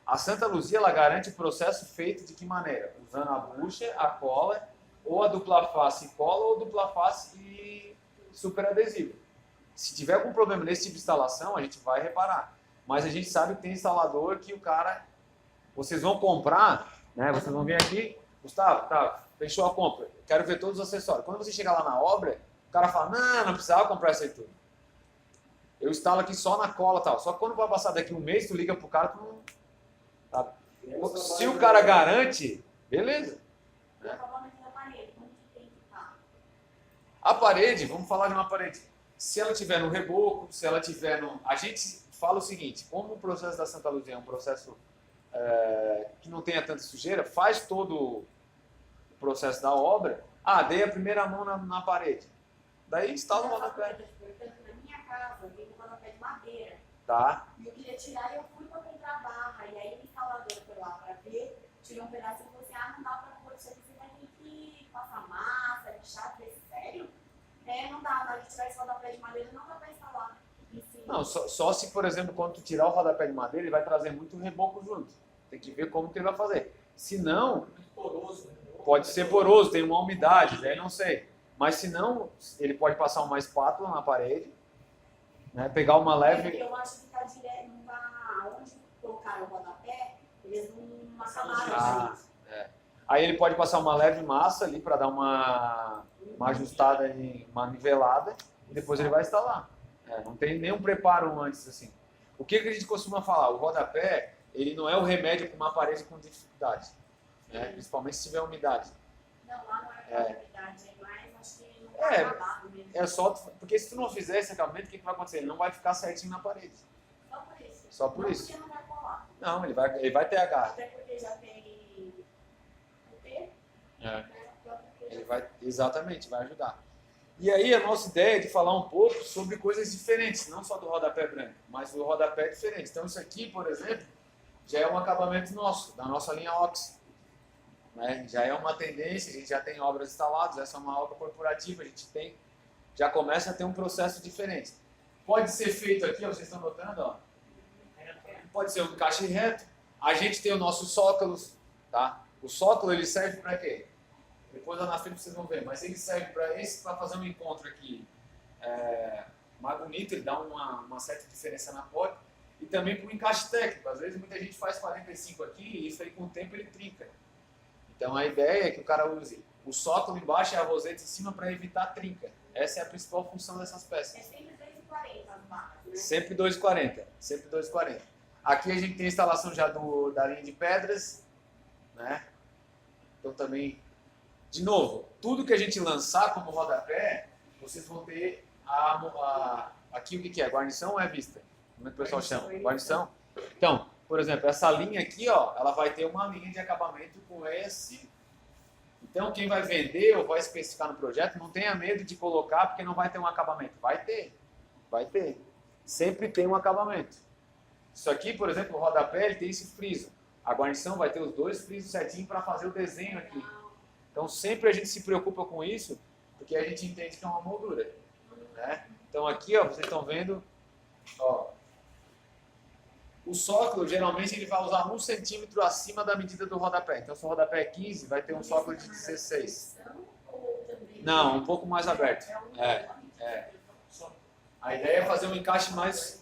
A Santa Luzia, ela garante o processo feito de que maneira? Usando a bucha, a cola, ou a dupla face e cola, ou dupla face e super adesivo. Se tiver algum problema nesse tipo de instalação, a gente vai reparar. Mas a gente sabe que tem instalador que o cara, vocês vão comprar, né? Vocês vão vir aqui, Gustavo, tá, fechou a compra, quero ver todos os acessórios. Quando você chegar lá na obra, o cara fala, não precisava comprar isso aí tudo. Eu instalo aqui só na cola e tal. Só que quando vai passar daqui um mês, tu liga pro cara, tu não... Tá. Se o cara garante, beleza. O acabamento da parede, como que tem que estar? A parede, vamos falar de uma parede. Se ela tiver no reboco, se ela tiver no... A gente fala o seguinte, como o processo da Santa Luzia é um processo que não tenha tanta sujeira, faz todo o processo da obra, dei a primeira mão na parede. Daí instala o rodapé. Na minha casa, tem um rodapé de madeira. Tá? E eu queria tirar e eu fui pra comprar barra. E aí o instalador foi lá pra ver, tirou um pedaço e falou assim, não dá pra pôr isso aqui, você vai ter que passar massa, lixar. Eu falei, sério? Não dá, na hora de tirar esse rodapé de madeira não dá pra instalar. Não, só se, por exemplo, quando tu tirar o rodapé de madeira, ele vai trazer muito reboco junto. Tem que ver como que ele vai fazer. Se não, Muito poroso, né? pode ser poroso, tem uma umidade, daí não sei. Mas se não, ele pode passar uma espátula na parede, né, pegar uma leve... Eu acho que tá direto, não dá onde colocar o rodapé, eles não acabaram. Aí ele pode passar uma leve massa ali para dar uma ajustada, uma nivelada, e depois ele vai instalar. Não tem nenhum preparo antes assim. O que a gente costuma falar? O rodapé, ele não é o remédio para uma parede com dificuldade, né? Principalmente se tiver umidade. Não, lá não é umidade, é mais, acho que não tá acabado mesmo. É só, porque se tu não fizer esse acabamento, o que vai acontecer? Ele não vai ficar certinho na parede. Só por isso. Só por não isso. Porque não vai colar. Não, ele vai ter agarre. Até porque já tem o T, né? Ele vai, exatamente, vai ajudar. E aí a nossa ideia é de falar um pouco sobre coisas diferentes, não só do rodapé branco, mas do rodapé diferente. Então isso aqui, por exemplo, já é um acabamento nosso, da nossa linha Ox. Né? Já é uma tendência, a gente já tem obras instaladas, essa é uma obra corporativa, a gente tem, já começa a ter um processo diferente. Pode ser feito aqui, ó, vocês estão notando, ó, pode ser um encaixe reto, a gente tem o nosso sócolos, tá? O sócolo ele serve para quê? Depois lá na frente vocês vão ver, mas ele serve para fazer um encontro aqui mais bonito, ele dá uma certa diferença na porta, e também para o encaixe técnico. Às vezes muita gente faz 45 aqui e isso aí com o tempo ele trinca. Então a ideia é que o cara use o sócolo embaixo e a roseta em cima para evitar trinca. Essa é a principal função dessas peças. É sempre 2,40 as barras, né? Sempre 2,40. Sempre 2,40. Aqui a gente tem a instalação já da linha de pedras, né? Então também, de novo, tudo que a gente lançar como rodapé, vocês vão ter aqui o que é? Guarnição ou é vista? Como é que o pessoal chama? Guarnição. Então, por exemplo, essa linha aqui, ó, ela vai ter uma linha de acabamento com esse. Então, quem vai vender ou vai especificar no projeto, não tenha medo de colocar porque não vai ter um acabamento. Vai ter. Vai ter. Sempre tem um acabamento. Isso aqui, por exemplo, o rodapé, ele tem esse friso. A guarnição vai ter os dois frisos certinho para fazer o desenho aqui. Então, sempre a gente se preocupa com isso, porque a gente entende que é uma moldura. Né? Então, aqui, ó, vocês estão vendo, ó, o sócolo, geralmente, ele vai usar 1 centímetro acima da medida do rodapé. Então, se o rodapé é 15, vai ter um sócolo de 16. Não, um pouco mais aberto. A ideia é fazer um encaixe mais...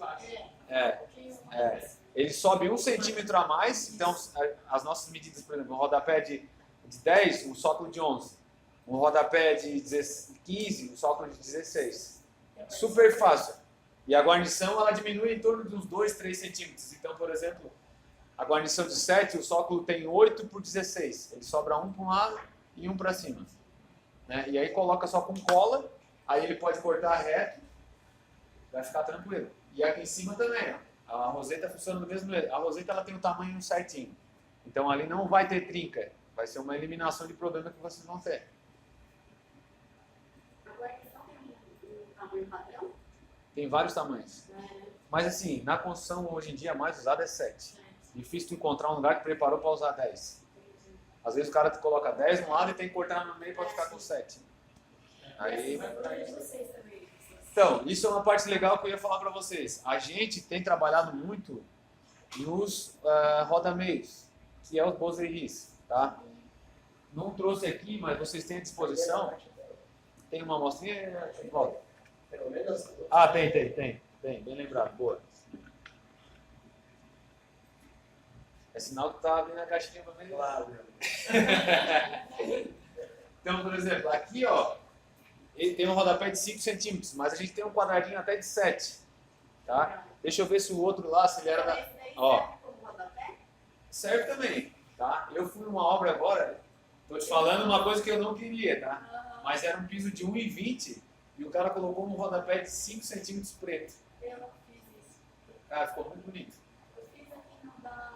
Ele sobe 1 centímetro a mais, então as nossas medidas, por exemplo, um rodapé de 10, um sócolo de 11. Um rodapé de 15, um sócolo de 16. Super fácil. E a guarnição, ela diminui em torno de uns 2, 3 centímetros. Então, por exemplo, a guarnição de 7, o sócolo tem 8 por 16. Ele sobra um para um lado e um para cima. Né? E aí coloca só com cola, aí ele pode cortar reto, vai ficar tranquilo. E aqui em cima também, ó. A roseta funciona do mesmo jeito. A roseta ela tem o tamanho certinho. Então ali não vai ter trinca. Vai ser uma eliminação de problema que vocês vão ter. A guarnição tem um tamanho padrão? Tem vários tamanhos. Mas assim, na construção hoje em dia a mais usada é 7. Difícil tu encontrar um lugar que preparou para usar 10. Às vezes o cara coloca 10 no lado e tem que cortar no meio para ficar com 7. Aí... Então, isso é uma parte legal que eu ia falar para vocês. A gente tem trabalhado muito nos rodameios, que é os bozeris, tá? Não trouxe aqui, mas vocês têm à disposição. Tem uma amostrinha? Volta. Pelo menos. Ah, tem, bem lembrado, boa. É sinal que tá abrindo a caixinha para melhorar. Então, por exemplo, aqui, ó, ele tem um rodapé de 5 centímetros, mas a gente tem um quadradinho até de 7, tá? Deixa eu ver se o outro lá, se ele era da... Esse daí Ó. serve como rodapé? Serve também, tá? Eu fui numa obra agora, tô te falando uma coisa que eu não queria, tá? Aham. Mas era um piso de 1,20 e o cara colocou um rodapé de 5 centímetros preto. Eu não fiz isso. Cara, ficou muito bonito. Eu fiz aqui no da.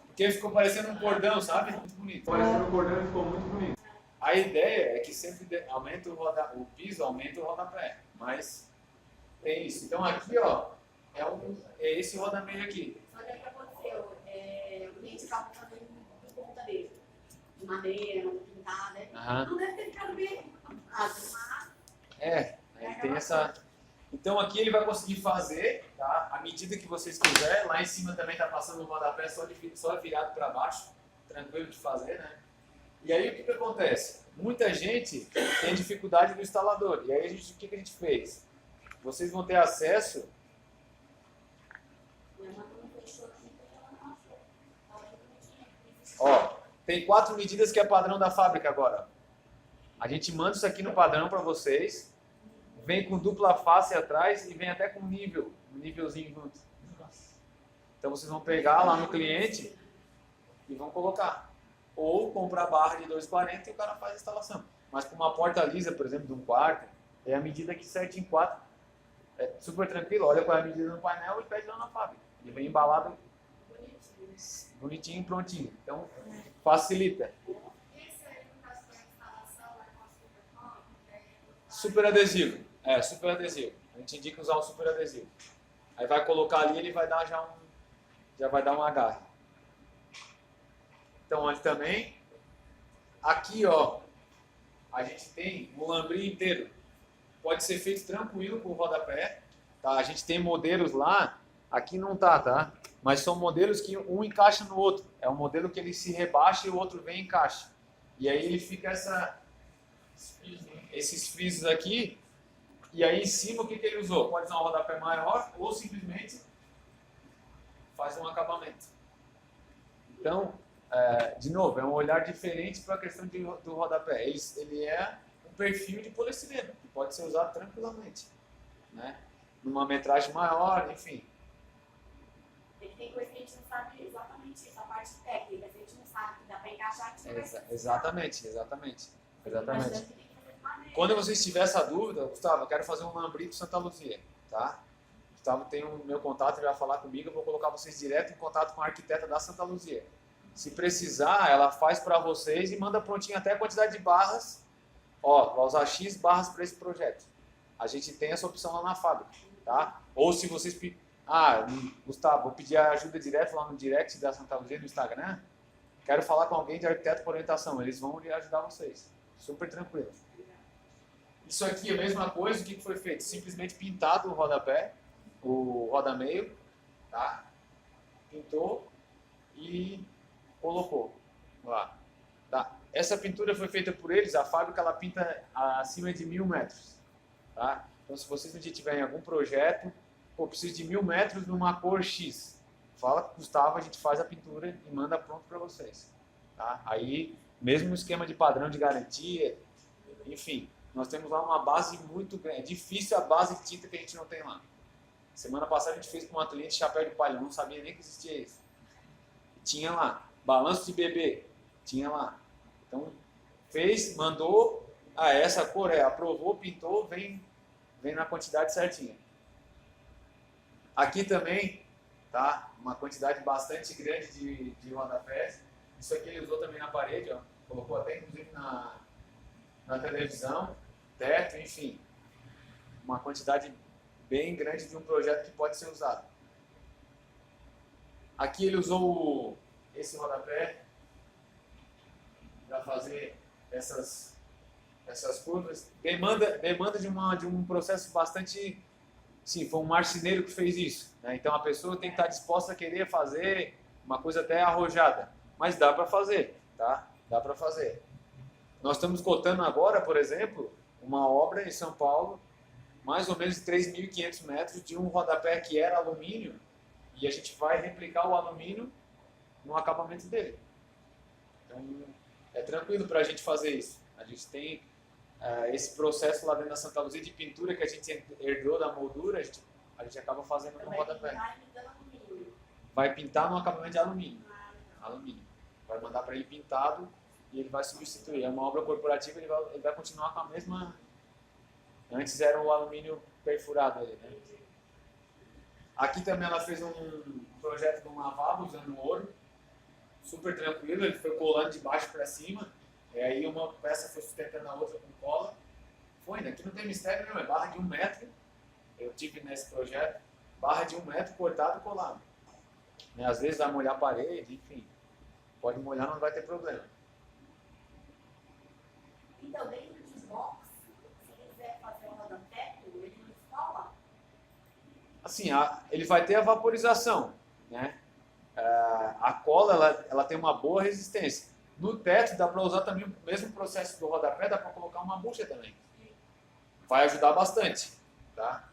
Porque ficou parecendo um cordão, sabe? Muito bonito. Parecendo um cordão e ficou muito bonito. A ideia é que sempre aumenta o piso, aumenta o rodapé. Mas tem isso. Então aqui, ó, é esse rodameio aqui. Só que o que aconteceu? O cliente acabou fazendo por conta dele. De madeira, não pintada. Aham. Não deve ter ficado bem. Mas Aí tem essa... Então aqui ele vai conseguir fazer, tá? À medida que vocês quiserem. Lá em cima também tá passando um rodapé só virado para baixo. Tranquilo de fazer, né? E aí o que acontece? Muita gente tem dificuldade no instalador. E aí o que a gente fez? Vocês vão ter acesso... minha mãe não fechou aqui porque ela não achou. Ela não tinha. Ó, tem 4 medidas que é padrão da fábrica agora. A gente manda isso aqui no padrão para vocês. Vem com dupla face atrás e vem até com um nívelzinho junto. Então vocês vão pegar lá no cliente e vão colocar. Ou comprar barra de 2,40 e o cara faz a instalação. Mas com uma porta lisa, por exemplo, de 1 quarto, é a medida aqui certinho em 4. É super tranquilo, olha qual é a medida no painel e pede lá na fábrica. Ele vem embalado bonitinho, prontinho. Então facilita. Esse aí, no caso da instalação, é uma Super adesivo. Super adesivo. A gente indica usar um super adesivo. Aí vai colocar ali, ele vai dar já vai dar um agarre. Então, olha também. Aqui, ó, a gente tem o lambri inteiro. Pode ser feito tranquilo com o rodapé. Tá? A gente tem modelos lá. Aqui não tá? Mas são modelos que um encaixa no outro. É um modelo que ele se rebaixa e o outro vem e encaixa. E aí ele fica esses frisos aqui. E aí em cima o que ele usou? Pode usar um rodapé maior ou simplesmente faz um acabamento. Então, de novo, é um olhar diferente para a questão do rodapé. Ele é um perfil de poliestireno, que pode ser usado tranquilamente, né? Numa metragem maior, enfim. Tem coisa que a gente não sabe exatamente isso, a parte técnica, a gente não sabe que dá para encaixar que Exatamente. Exatamente. Quando você tiver essa dúvida, Gustavo, eu quero fazer um lambrito Santa Luzia, tá? Gustavo tem o meu contato, ele vai falar comigo, eu vou colocar vocês direto em contato com a arquiteta da Santa Luzia. Se precisar, ela faz para vocês e manda prontinho até a quantidade de barras. Ó, vai usar X barras para esse projeto. A gente tem essa opção lá na fábrica, tá? Ou se vocês... Gustavo, vou pedir ajuda direto lá no direct da Santa Luzia no Instagram. Quero falar com alguém de arquiteto por orientação. Eles vão ajudar vocês. Super tranquilo. Isso aqui é a mesma coisa. O que foi feito? Simplesmente pintado o rodapé, o rodameio, tá? Pintou e colocou lá. Tá? Essa pintura foi feita por eles. A fábrica ela pinta acima de 1000 metros. Tá? Então, se vocês um dia tiverem algum projeto, preciso de 1000 metros numa cor X. Fala com o Gustavo, a gente faz a pintura e manda pronto para vocês. Tá? Aí, mesmo esquema de padrão de garantia, enfim, nós temos lá uma base muito grande. É difícil a base de tinta que a gente não tem lá. Semana passada a gente fez com uma cliente chapéu de palha, não sabia nem que existia isso. Tinha lá. Balanço de bebê, tinha lá. Então, fez, mandou, essa cor aprovou, pintou, vem na quantidade certinha. Aqui também, tá? Uma quantidade bastante grande de rodapés. Isso aqui ele usou também na parede, ó. Colocou até inclusive na televisão, teto, enfim. Uma quantidade bem grande de um projeto que pode ser usado. Aqui ele usou esse rodapé para fazer essas curvas. Demanda de um processo bastante... Sim, foi um marceneiro que fez isso, né? Então a pessoa tem que estar disposta a querer fazer uma coisa até arrojada, mas dá para fazer, tá? Dá para fazer. Nós estamos cotando agora, por exemplo, uma obra em São Paulo mais ou menos 3.500 metros de um rodapé que era alumínio e a gente vai replicar o alumínio no acabamento dele. Então, é tranquilo para a gente fazer isso. A gente tem esse processo lá dentro da Santa Luzia de pintura que a gente herdou da moldura, a gente acaba fazendo no rodapé. Vai pintar no acabamento de alumínio. Vai mandar para ele pintado e ele vai substituir. É uma obra corporativa, ele vai continuar com a mesma... Antes era o alumínio perfurado ali, né? Aqui também ela fez um projeto de um lavabo usando ouro, super tranquilo, ele foi colando de baixo para cima, e aí uma peça foi sustentando a outra com cola. Foi, né? Aqui não tem mistério nenhum, é barra de 1 metro, eu tive nesse projeto, barra de 1 metro cortado e colado. Né? Às vezes vai molhar a parede, enfim, pode molhar, não vai ter problema. Então, dentro de box, se quiser fazer um rodoteco, ele não escola? Assim, ele vai ter a vaporização, né? A cola ela tem uma boa resistência. No teto dá para usar também o mesmo processo do rodapé, dá para colocar uma bucha também. Vai ajudar bastante, tá?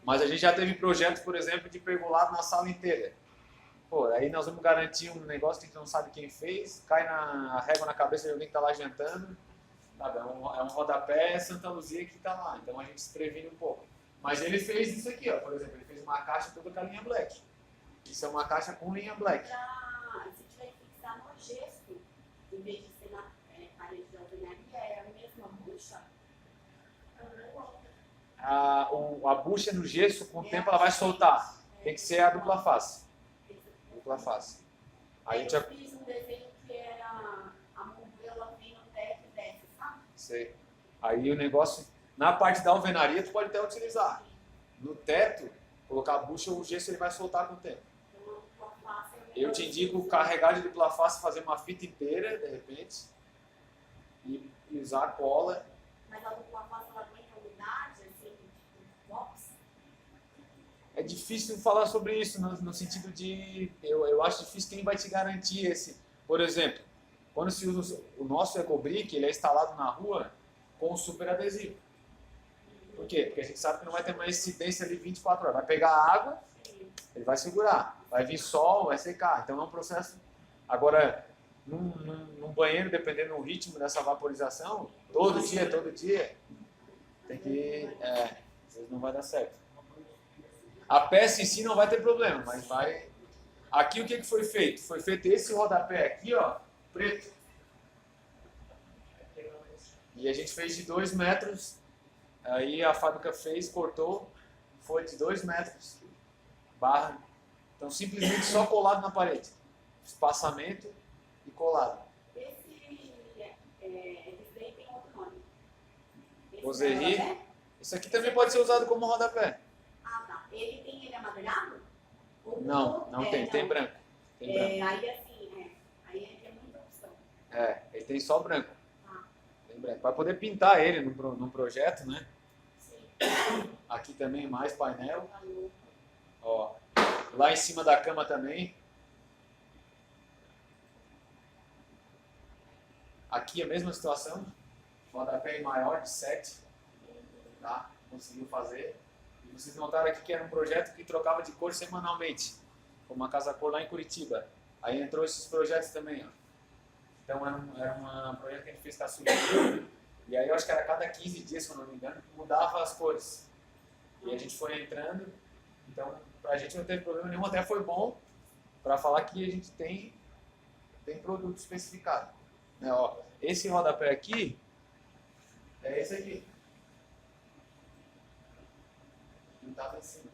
Mas a gente já teve projetos, por exemplo, de pergolado na sala inteira. Pô, aí nós vamos garantir um negócio que a gente não sabe quem fez, cai na régua na cabeça de alguém que está lá jantando. Sabe? É um rodapé Santa Luzia que está lá, então a gente se previne um pouco. Mas ele fez isso aqui, ó, por exemplo, ele fez uma caixa toda com a linha black. Isso é uma caixa com linha black. Se tiver que fixar no gesso, em vez de ser na parede de alvenaria, é a mesma bucha? A bucha no gesso, com o tempo ela vai soltar. Tem que ser a dupla face. Dupla face. Aí a gente Eu fiz um desenho que era a moldura vem no teto e desce, sabe? Sei. Aí o negócio, na parte da alvenaria, tu pode até utilizar. No teto, colocar a bucha, o gesso ele vai soltar com o tempo. Eu te indico carregar de dupla face, fazer uma fita inteira, de repente, e usar a cola. Mas a dupla face ela aguenta umidade, assim, tipo box? É difícil falar sobre isso, no sentido de... Eu acho difícil quem vai te garantir esse... Por exemplo, quando se usa o nosso Ecobrick, ele é instalado na rua com um super adesivo. Por quê? Porque a gente sabe que não vai ter uma incidência ali 24 horas. Vai pegar água, ele vai segurar. Vai vir sol, vai secar. Então é um processo... Agora, num banheiro, dependendo do ritmo dessa vaporização, todo dia, tem que... às vezes não vai dar certo. A peça em si não vai ter problema, mas vai... Aqui o que foi feito? Foi feito esse rodapé aqui, ó, preto. E a gente fez de 2 metros, aí a fábrica fez, cortou, foi de 2 metros, barra. Então simplesmente só colado na parede. Espaçamento e colado. Esse daí tem outro nome. Roserie. Isso aqui também pode ser usado como rodapé. Ah, tá. Ele é amadeirado? Ou Não tem, tem branco. Tem branco. Aí assim, aí tem muita opção. Ele tem só branco. Ah. Tem branco. Vai poder pintar ele num projeto, né? Sim. Aqui também mais painel. Valor. Ó, lá em cima da cama também. Aqui a mesma situação. Rodapé maior de 7. Tá? Conseguiu fazer. E vocês notaram aqui que era um projeto que trocava de cor semanalmente. Como uma casa cor lá em Curitiba. Aí entrou esses projetos também, ó. Então era um projeto que a gente fez com a Sueli. E aí eu acho que era cada 15 dias, se eu não me engano, mudava as cores. E a gente foi entrando. Então, pra gente não teve problema nenhum, até foi bom para falar que a gente tem produto especificado. Né, ó, esse rodapé aqui é esse aqui. Pintado em cima.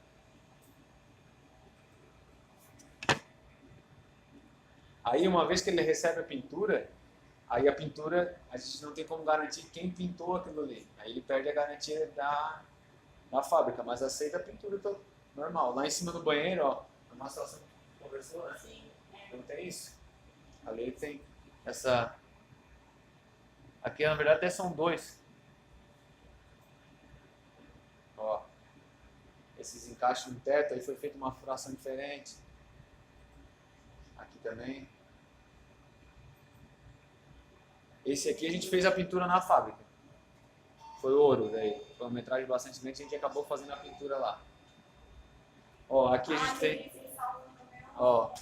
Aí, uma vez que ele recebe a pintura, aí a pintura, a gente não tem como garantir quem pintou aquilo ali. Aí ele perde a garantia da fábrica, mas aceita a pintura toda. Normal. Lá em cima do banheiro, ó, é uma situação que a gente conversou, né? Sim. Não tem isso. Ali tem essa... Aqui, na verdade, até são 2. Ó. Esses encaixes no teto, aí foi feita uma furação diferente. Aqui também. Esse aqui a gente fez a pintura na fábrica. Foi ouro, daí. Foi uma metragem bastante grande, a gente acabou fazendo a pintura lá. Ó, aqui a gente tem, ó,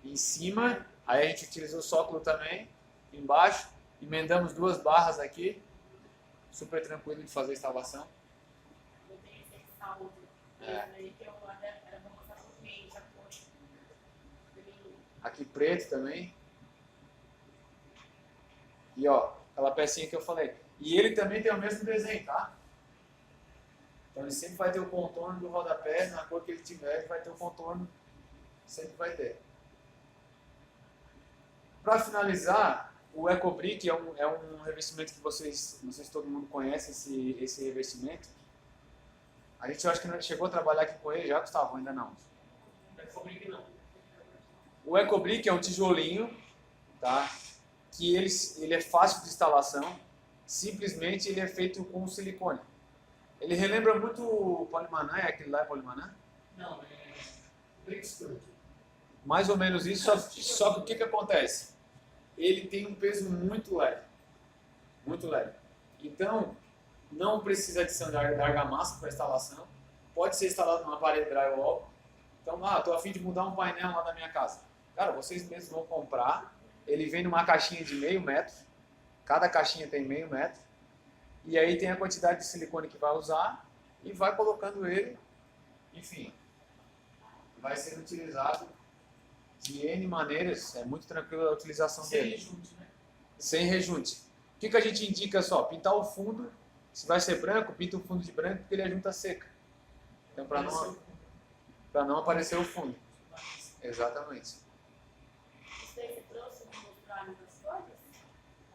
em cima, aí a gente utilizou o sócolo também, embaixo, emendamos 2 barras aqui, super tranquilo de fazer a instalação. Eu tenho esse saldo. Aí que eu era pra mostrar pro cliente a cor. Aqui preto também. E ó, aquela pecinha que eu falei. E ele também tem o mesmo desenho, tá? Então ele sempre vai ter o contorno do rodapé, na cor que ele tiver, ele vai ter o contorno, sempre vai ter. Para finalizar, o EcoBrick é um revestimento que vocês todo mundo conhece, esse revestimento. A gente, eu acho que não chegou a trabalhar aqui com ele já, Gustavo? Ainda não. Não é cobrique não. O EcoBrick é um tijolinho, tá? Que ele é fácil de instalação, simplesmente ele é feito com silicone. Ele relembra muito o Polimanã, é aquele lá é Polimanã? Não, é Brixton. Mais ou menos isso, só que o que acontece? Ele tem um peso muito leve, muito leve. Então, não precisa de argamassa para instalação, pode ser instalado numa parede drywall. Então, estou a fim de mudar um painel lá da minha casa. Cara, vocês mesmos vão comprar, ele vem numa caixinha de meio metro, cada caixinha tem meio metro, e aí tem a quantidade de silicone que vai usar e vai colocando ele, enfim, vai sendo utilizado de N maneiras, é muito tranquilo a utilização Sem dele. rejunte, né? Sem rejunte. O que a gente indica só? Pintar o fundo, se vai ser branco, pinta o fundo de branco porque ele é junta seca. Então para não aparecer o fundo. Exatamente. Isso aí você trouxe para mostrar as coisas?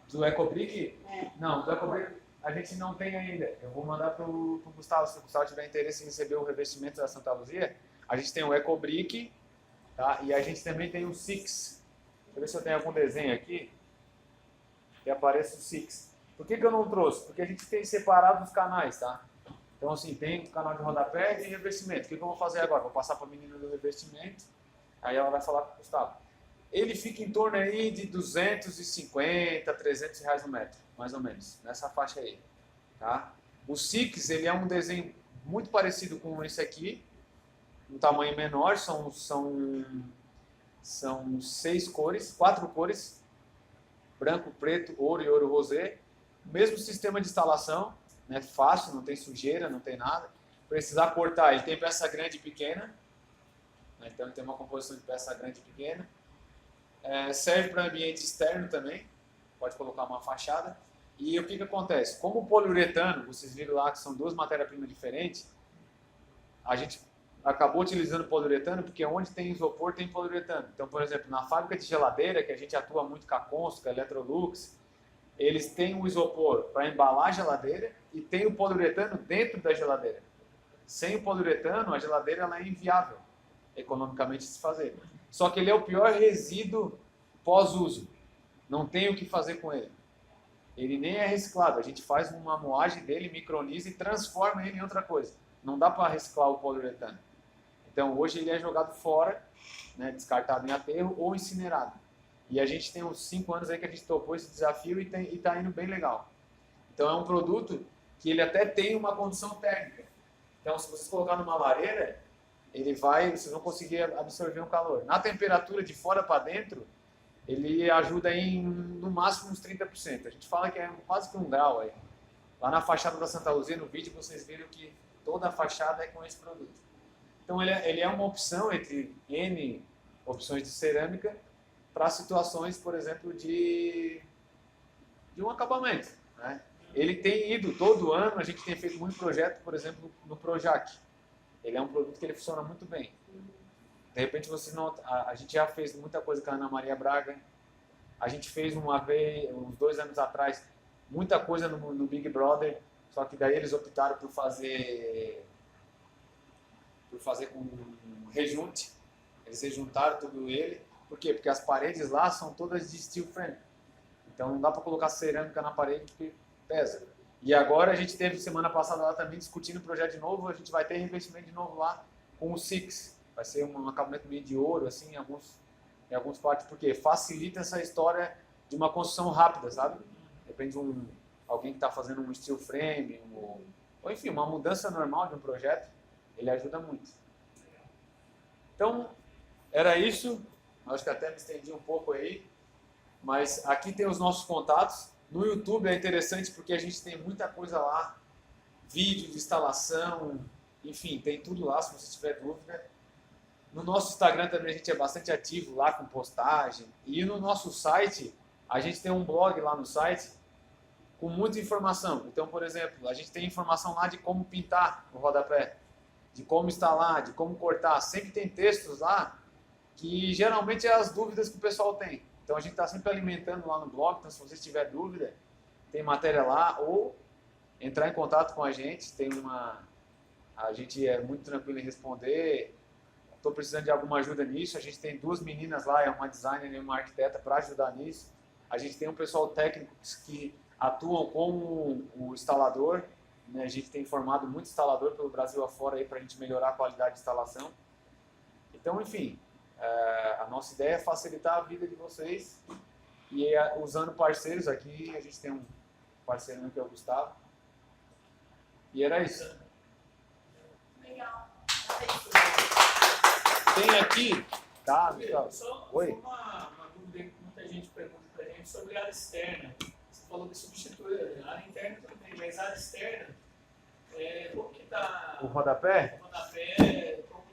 Do EcoBrick? É. Não, do EcoBrick a gente não tem ainda. Eu vou mandar pro Gustavo, se o Gustavo tiver interesse em receber o revestimento da Santa Luzia. A gente tem o EcoBrick, tá? E a gente também tem o Six. Deixa eu ver se eu tenho algum desenho aqui que aparece o Six. Por que eu não trouxe? Porque a gente tem separado os canais, tá? Então assim, tem o canal de rodapé e tem revestimento. O que eu vou fazer agora? Vou passar para a menina do revestimento, aí ela vai falar com o Gustavo. Ele fica em torno aí de 250, 300 reais no metro, mais ou menos, nessa faixa aí, tá? O Six, ele é um desenho muito parecido com esse aqui, um tamanho menor, são 6 cores, 4 cores, branco, preto, ouro e ouro rosé, mesmo sistema de instalação, né, fácil, não tem sujeira, não tem nada. Precisar cortar, ele tem peça grande e pequena, né, então ele tem uma composição de peça grande e pequena. Serve para ambiente externo também, pode colocar uma fachada. E o que acontece? Como o poliuretano, vocês viram lá que são 2 matérias-primas diferentes, a gente acabou utilizando poliuretano porque onde tem isopor tem poliuretano. Então, por exemplo, na fábrica de geladeira, que a gente atua muito com a Consul, com a Electrolux, eles têm o isopor para embalar a geladeira e tem o poliuretano dentro da geladeira. Sem o poliuretano, a geladeira ela é inviável economicamente de se fazer. Só que ele é o pior resíduo pós-uso. Não tem o que fazer com ele. Ele nem é reciclado. A gente faz uma moagem dele, microniza e transforma ele em outra coisa. Não dá para reciclar o poliuretano. Então hoje ele é jogado fora, né, descartado em aterro ou incinerado. E a gente tem uns 5 anos aí que a gente topou esse desafio e está indo bem legal. Então é um produto que ele até tem uma condução térmica. Então se vocês colocar numa lareira, vocês vão conseguir absorver um calor. Na temperatura de fora para dentro, ele ajuda em no máximo uns 30%. A gente fala que é quase que 1 grau aí. Lá na fachada da Santa Luzia, no vídeo, vocês viram que toda a fachada é com esse produto. Então ele é uma opção entre N opções de cerâmica para situações, por exemplo, de um acabamento, né? Ele tem ido todo ano, a gente tem feito muito projeto, por exemplo, no Projac. Ele é um produto que ele funciona muito bem. De repente vocês não, a gente já fez muita coisa com a Ana Maria Braga. A gente fez uma vez, uns 2 anos atrás, muita coisa no Big Brother, só que daí eles optaram por fazer com rejunte. Eles rejuntaram tudo ele. Por quê? Porque as paredes lá são todas de steel frame. Então não dá para colocar cerâmica na parede porque pesa. E agora a gente teve semana passada lá também discutindo o projeto de novo, a gente vai ter revestimento de novo lá com o Six. Vai ser um acabamento meio de ouro, assim, em alguns partes, porque facilita essa história de uma construção rápida, sabe? Depende de alguém que está fazendo um steel frame, ou enfim, uma mudança normal de um projeto, ele ajuda muito. Então, era isso. Acho que até me estendi um pouco aí. Mas aqui tem os nossos contatos. No YouTube é interessante porque a gente tem muita coisa lá. Vídeo de instalação, enfim, tem tudo lá se você tiver dúvida. No nosso Instagram também a gente é bastante ativo lá com postagem. E no nosso site, a gente tem um blog lá no site com muita informação. Então, por exemplo, a gente tem informação lá de como pintar o rodapé, de como instalar, de como cortar. Sempre tem textos lá que geralmente é as dúvidas que o pessoal tem. Então a gente está sempre alimentando lá no blog, então se você tiver dúvida, tem matéria lá, ou entrar em contato com a gente, a gente é muito tranquilo em responder. Estou precisando de alguma ajuda nisso, a gente tem 2 meninas lá, é uma designer e uma arquiteta para ajudar nisso. A gente tem um pessoal técnico que atuam como o instalador, né? A gente tem formado muito instalador pelo Brasil afora para a gente melhorar a qualidade de instalação. Então, enfim, a nossa ideia é facilitar a vida de vocês e usando parceiros aqui, a gente tem um parceiro que é o Gustavo. E era isso. Legal. Tem aqui, tá, Gustavo? Só Oi. uma dúvida que muita gente pergunta pra gente sobre a área externa. Você falou que substitui a área interna, tudo bem, mas a área externa, como que tá O rodapé? o rodapé, como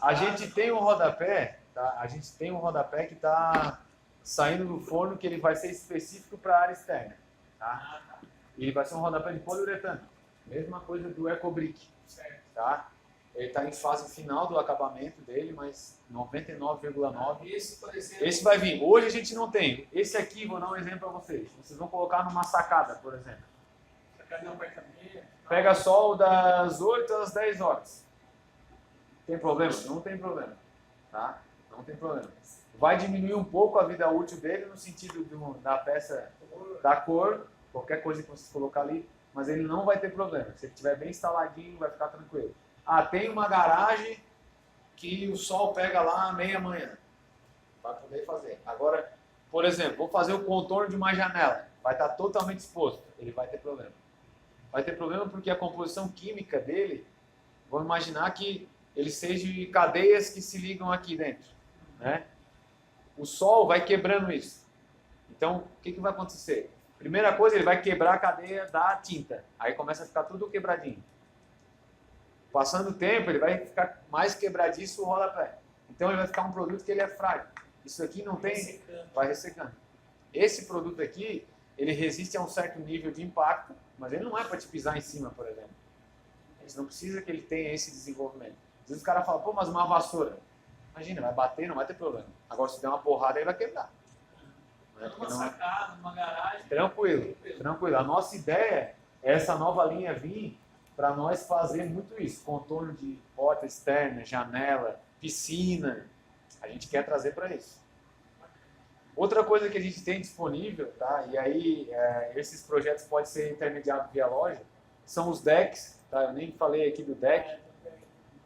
A gente tem um rodapé, tá? A gente tem um rodapé que está saindo do forno que ele vai ser específico para a área externa, tá? Ele vai ser um rodapé de poliuretano, mesma coisa do EcoBrick, certo. tá? Ele está em fase final do acabamento dele, mas 99,9. Esse, por exemplo, Esse vai vir. Hoje a gente não tem. Esse aqui, vou dar um exemplo para vocês. Vocês vão colocar numa sacada, por exemplo. pra cada apartamento. Pega sol das 8 às 10 horas. Tem problema? Não tem problema. Tá? Não tem problema. Vai diminuir um pouco a vida útil dele no sentido da peça, da cor, qualquer coisa que vocês colocar ali, mas ele não vai ter problema. Se ele estiver bem instaladinho, vai ficar tranquilo. Ah, tem uma garagem que o sol pega lá à meia-manhã. Vai poder fazer. Agora, por exemplo, vou fazer o contorno de uma janela. Vai estar totalmente exposto. Ele vai ter problema. Vai ter problema porque a composição química dele, vamos imaginar que ele seja de cadeias que se ligam aqui dentro, né? O sol vai quebrando isso. Então, o que vai acontecer? Primeira coisa, ele vai quebrar a cadeia da tinta. Aí começa a ficar tudo quebradinho. Passando o tempo, ele vai ficar mais quebradiço o rodapé. Então, ele vai ficar um produto que ele é frágil. Isso aqui não tem... Vai ressecando. Esse produto aqui, ele resiste a um certo nível de impacto, mas ele não é para te pisar em cima, por exemplo. Você não precisa que ele tenha esse desenvolvimento. Às vezes o cara fala, pô, mas uma vassoura. Imagina, vai bater, não vai ter problema. Agora, se der uma porrada, ele vai quebrar. Numa sacada, numa garagem. Tranquilo, tranquilo. A nossa ideia é essa nova linha vir para nós fazer muito isso. Contorno de porta externa, janela, piscina. A gente quer trazer para isso. Outra coisa que a gente tem disponível, tá? E aí esses projetos podem ser intermediados via loja, são os decks, tá? Eu nem falei aqui do deck,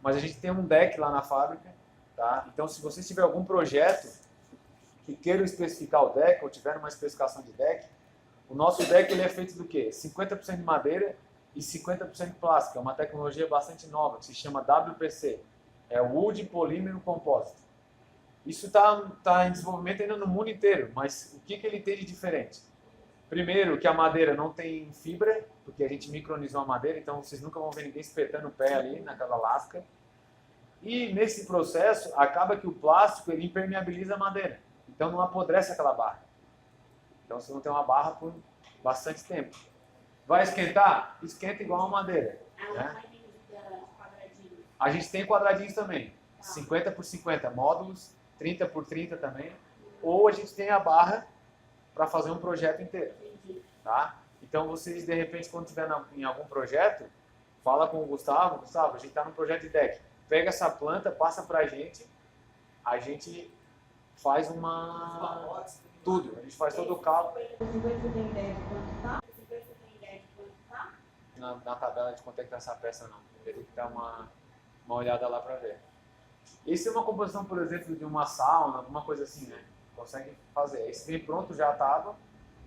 mas a gente tem um deck lá na fábrica, tá? Então, se você tiver algum projeto que queira especificar o deck ou tiver uma especificação de deck, o nosso deck ele é feito do quê? 50% de madeira e 50% de plástico. É uma tecnologia bastante nova que se chama WPC, é Wood Polymer Composite. Isso tá em desenvolvimento ainda no mundo inteiro, mas o que ele tem de diferente? Primeiro, que a madeira não tem fibra, porque a gente micronizou a madeira, então vocês nunca vão ver ninguém espetando o pé ali naquela lasca. E nesse processo, acaba que o plástico ele impermeabiliza a madeira, então não apodrece aquela barra. Então você não tem uma barra por bastante tempo. Vai esquentar? Esquenta igual a madeira. Né? A gente tem quadradinhos também, 50 por 50 módulos, 30 por 30 também, ou a gente tem a barra para fazer um projeto inteiro, tá? Então vocês, de repente, quando estiver em algum projeto, fala com o Gustavo, a gente está num projeto de deck, pega essa planta, passa para a gente faz tudo, a gente faz todo o cálculo. Na tabela de quanto é que tá essa peça não, tem que dar uma olhada lá para ver. Esse é uma composição, por exemplo, de uma sauna, alguma coisa assim, né? Consegue fazer. Esse vem pronto, já estava,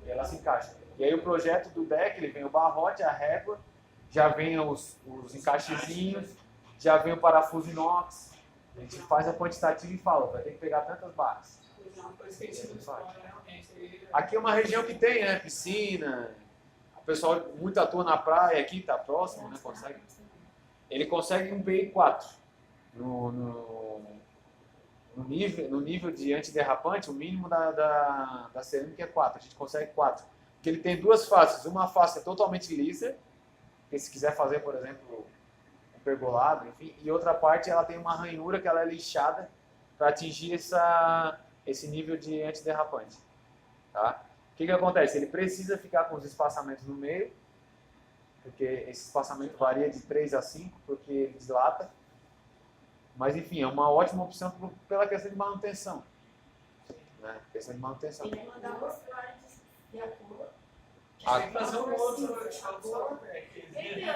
E ela se encaixa. E aí o projeto do deck, ele vem o barrote, a régua, já vem os encaixezinhos, já vem o parafuso inox. A gente faz a quantitativa e fala, vai ter que pegar tantas barras. É uma coisa que a gente não fala realmente. Aqui é uma região que tem, né, piscina, o pessoal muito atua na praia aqui, tá próximo, né, consegue. Ele consegue um PI 4 no nível de antiderrapante, o mínimo da cerâmica é 4, a gente consegue 4. Porque ele tem duas faces, uma face é totalmente lisa, que se quiser fazer, por exemplo, um pergolado, enfim, e outra parte ela tem uma ranhura que ela é lixada para atingir esse nível de antiderrapante. Tá? O que acontece? Ele precisa ficar com os espaçamentos no meio, porque esse espaçamento varia de 3 a 5, porque ele dilata. Mas, enfim, é uma ótima opção pela questão de manutenção. Né? Questão de manutenção. Tem que mandar o mostruário de acordo. Tem que fazer um outro workshop só, né, que-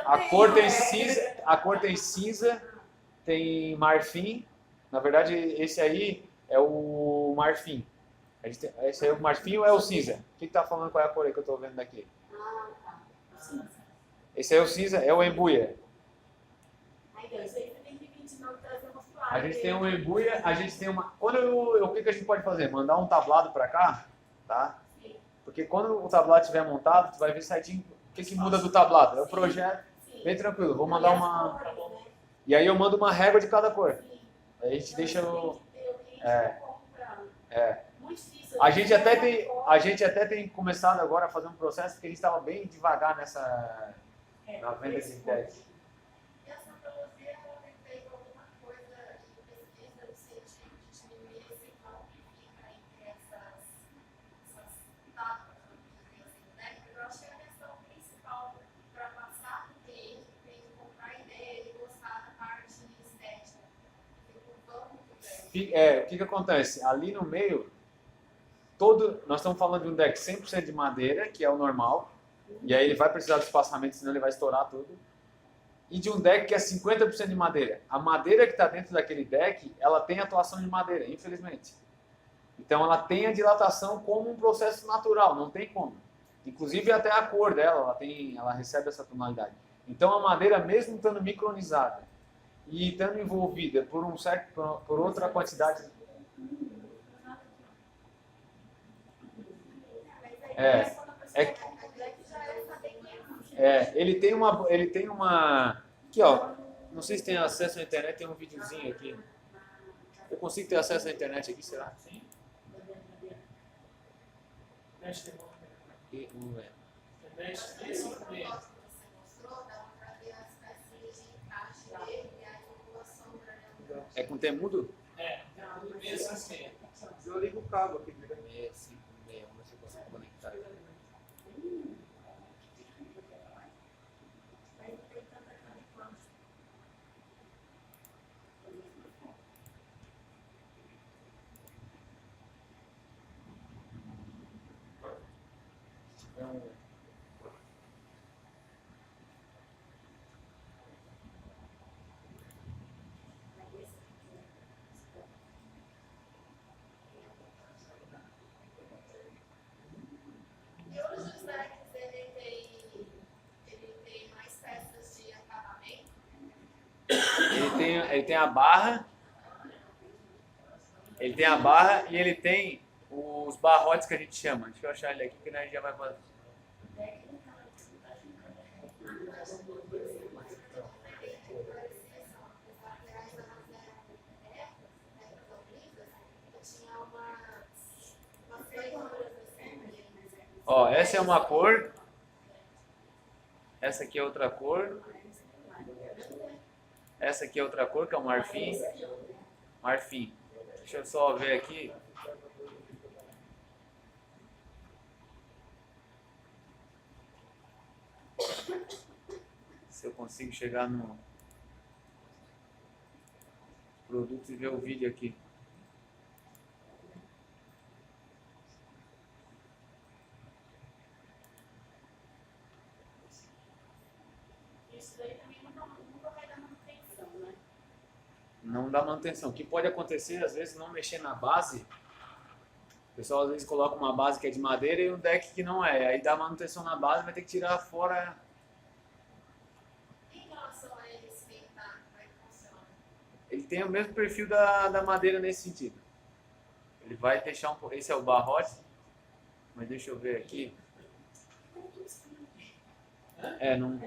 A cor tem cinza, tem marfim. Na verdade, esse aí é o marfim. Esse aí é o marfim ou é o cinza? O que está falando? Qual é a cor aí que eu estou vendo daqui? Ah, tá. Sim. Esse aí é o cinza, é o embuia. Aí, então, isso aí você tem que vir de novo trazer o mostruário. A gente tem um embuia, a gente tem uma... o que a gente pode fazer? Mandar um tablado para cá, tá? Sim. Porque quando o tablado estiver montado, tu vai ver certinho o que muda do tablado. É o projeto, Sim. bem tranquilo. Vou mandar uma... E as cores, né? E aí eu mando uma régua de cada cor. Sim. Aí a gente deixa o... É. Muito difícil. A gente até tem começado agora a fazer um processo porque a gente estava bem devagar na venda de teste. E a santologia, ela tem feito alguma coisa em pesquisa no sentido de diminuir esse vão que fica entre essas tábuas, vamos dizer assim, né? Eu acho que é a questão principal para passar para o cliente, o cliente comprar a ideia e gostar da parte estética. Fica um vão muito grande. O que acontece? Ali no meio, nós estamos falando de um deck 100% de madeira, que é o normal, e aí ele vai precisar de espaçamento, senão ele vai estourar tudo. E de um deck que é 50% de madeira. A madeira que está dentro daquele deck, ela tem atuação de madeira, infelizmente. Então ela tem a dilatação como um processo natural, não tem como. Inclusive até a cor dela, ela recebe essa tonalidade. Então a madeira, mesmo estando micronizada e estando envolvida por outra quantidade... Ele tem uma... Aqui, ó. Não sei se tem acesso à internet, tem um videozinho aqui. Eu consigo ter acesso à internet aqui, será? Sim. Mexe de novo. Mexe de 5 meses. Você mostrou, dá para ver as pecinhas de encaixe dele e aí a sombra, né? É com temudo? É, meio assim. Eu ligo o cabo aqui. 656, vamos ver se eu consigo conectar. E hoje os decks, ele tem mais peças de acabamento. Ele tem a barra. Ele tem a barra e ele tem os barrotes que a gente chama. Deixa eu achar ele aqui que nós já vai fazer. Ó, essa é uma cor. Essa aqui é outra cor. Essa aqui é outra cor, que é o marfim. Marfim. Deixa eu só ver aqui. Se eu consigo chegar no produto e ver o vídeo aqui. Isso daí também nunca vai dar manutenção, né? Não dá manutenção. O que pode acontecer, às vezes, não mexer na base, O pessoal às vezes coloca uma base que é de madeira e um deck que não é. Aí dá manutenção na base, vai ter que tirar fora. Em relação a ele esquentar, como é que funciona? Ele tem o mesmo perfil da madeira nesse sentido. Ele vai deixar um pouco. Esse é o barrote. Mas deixa eu ver aqui. Não.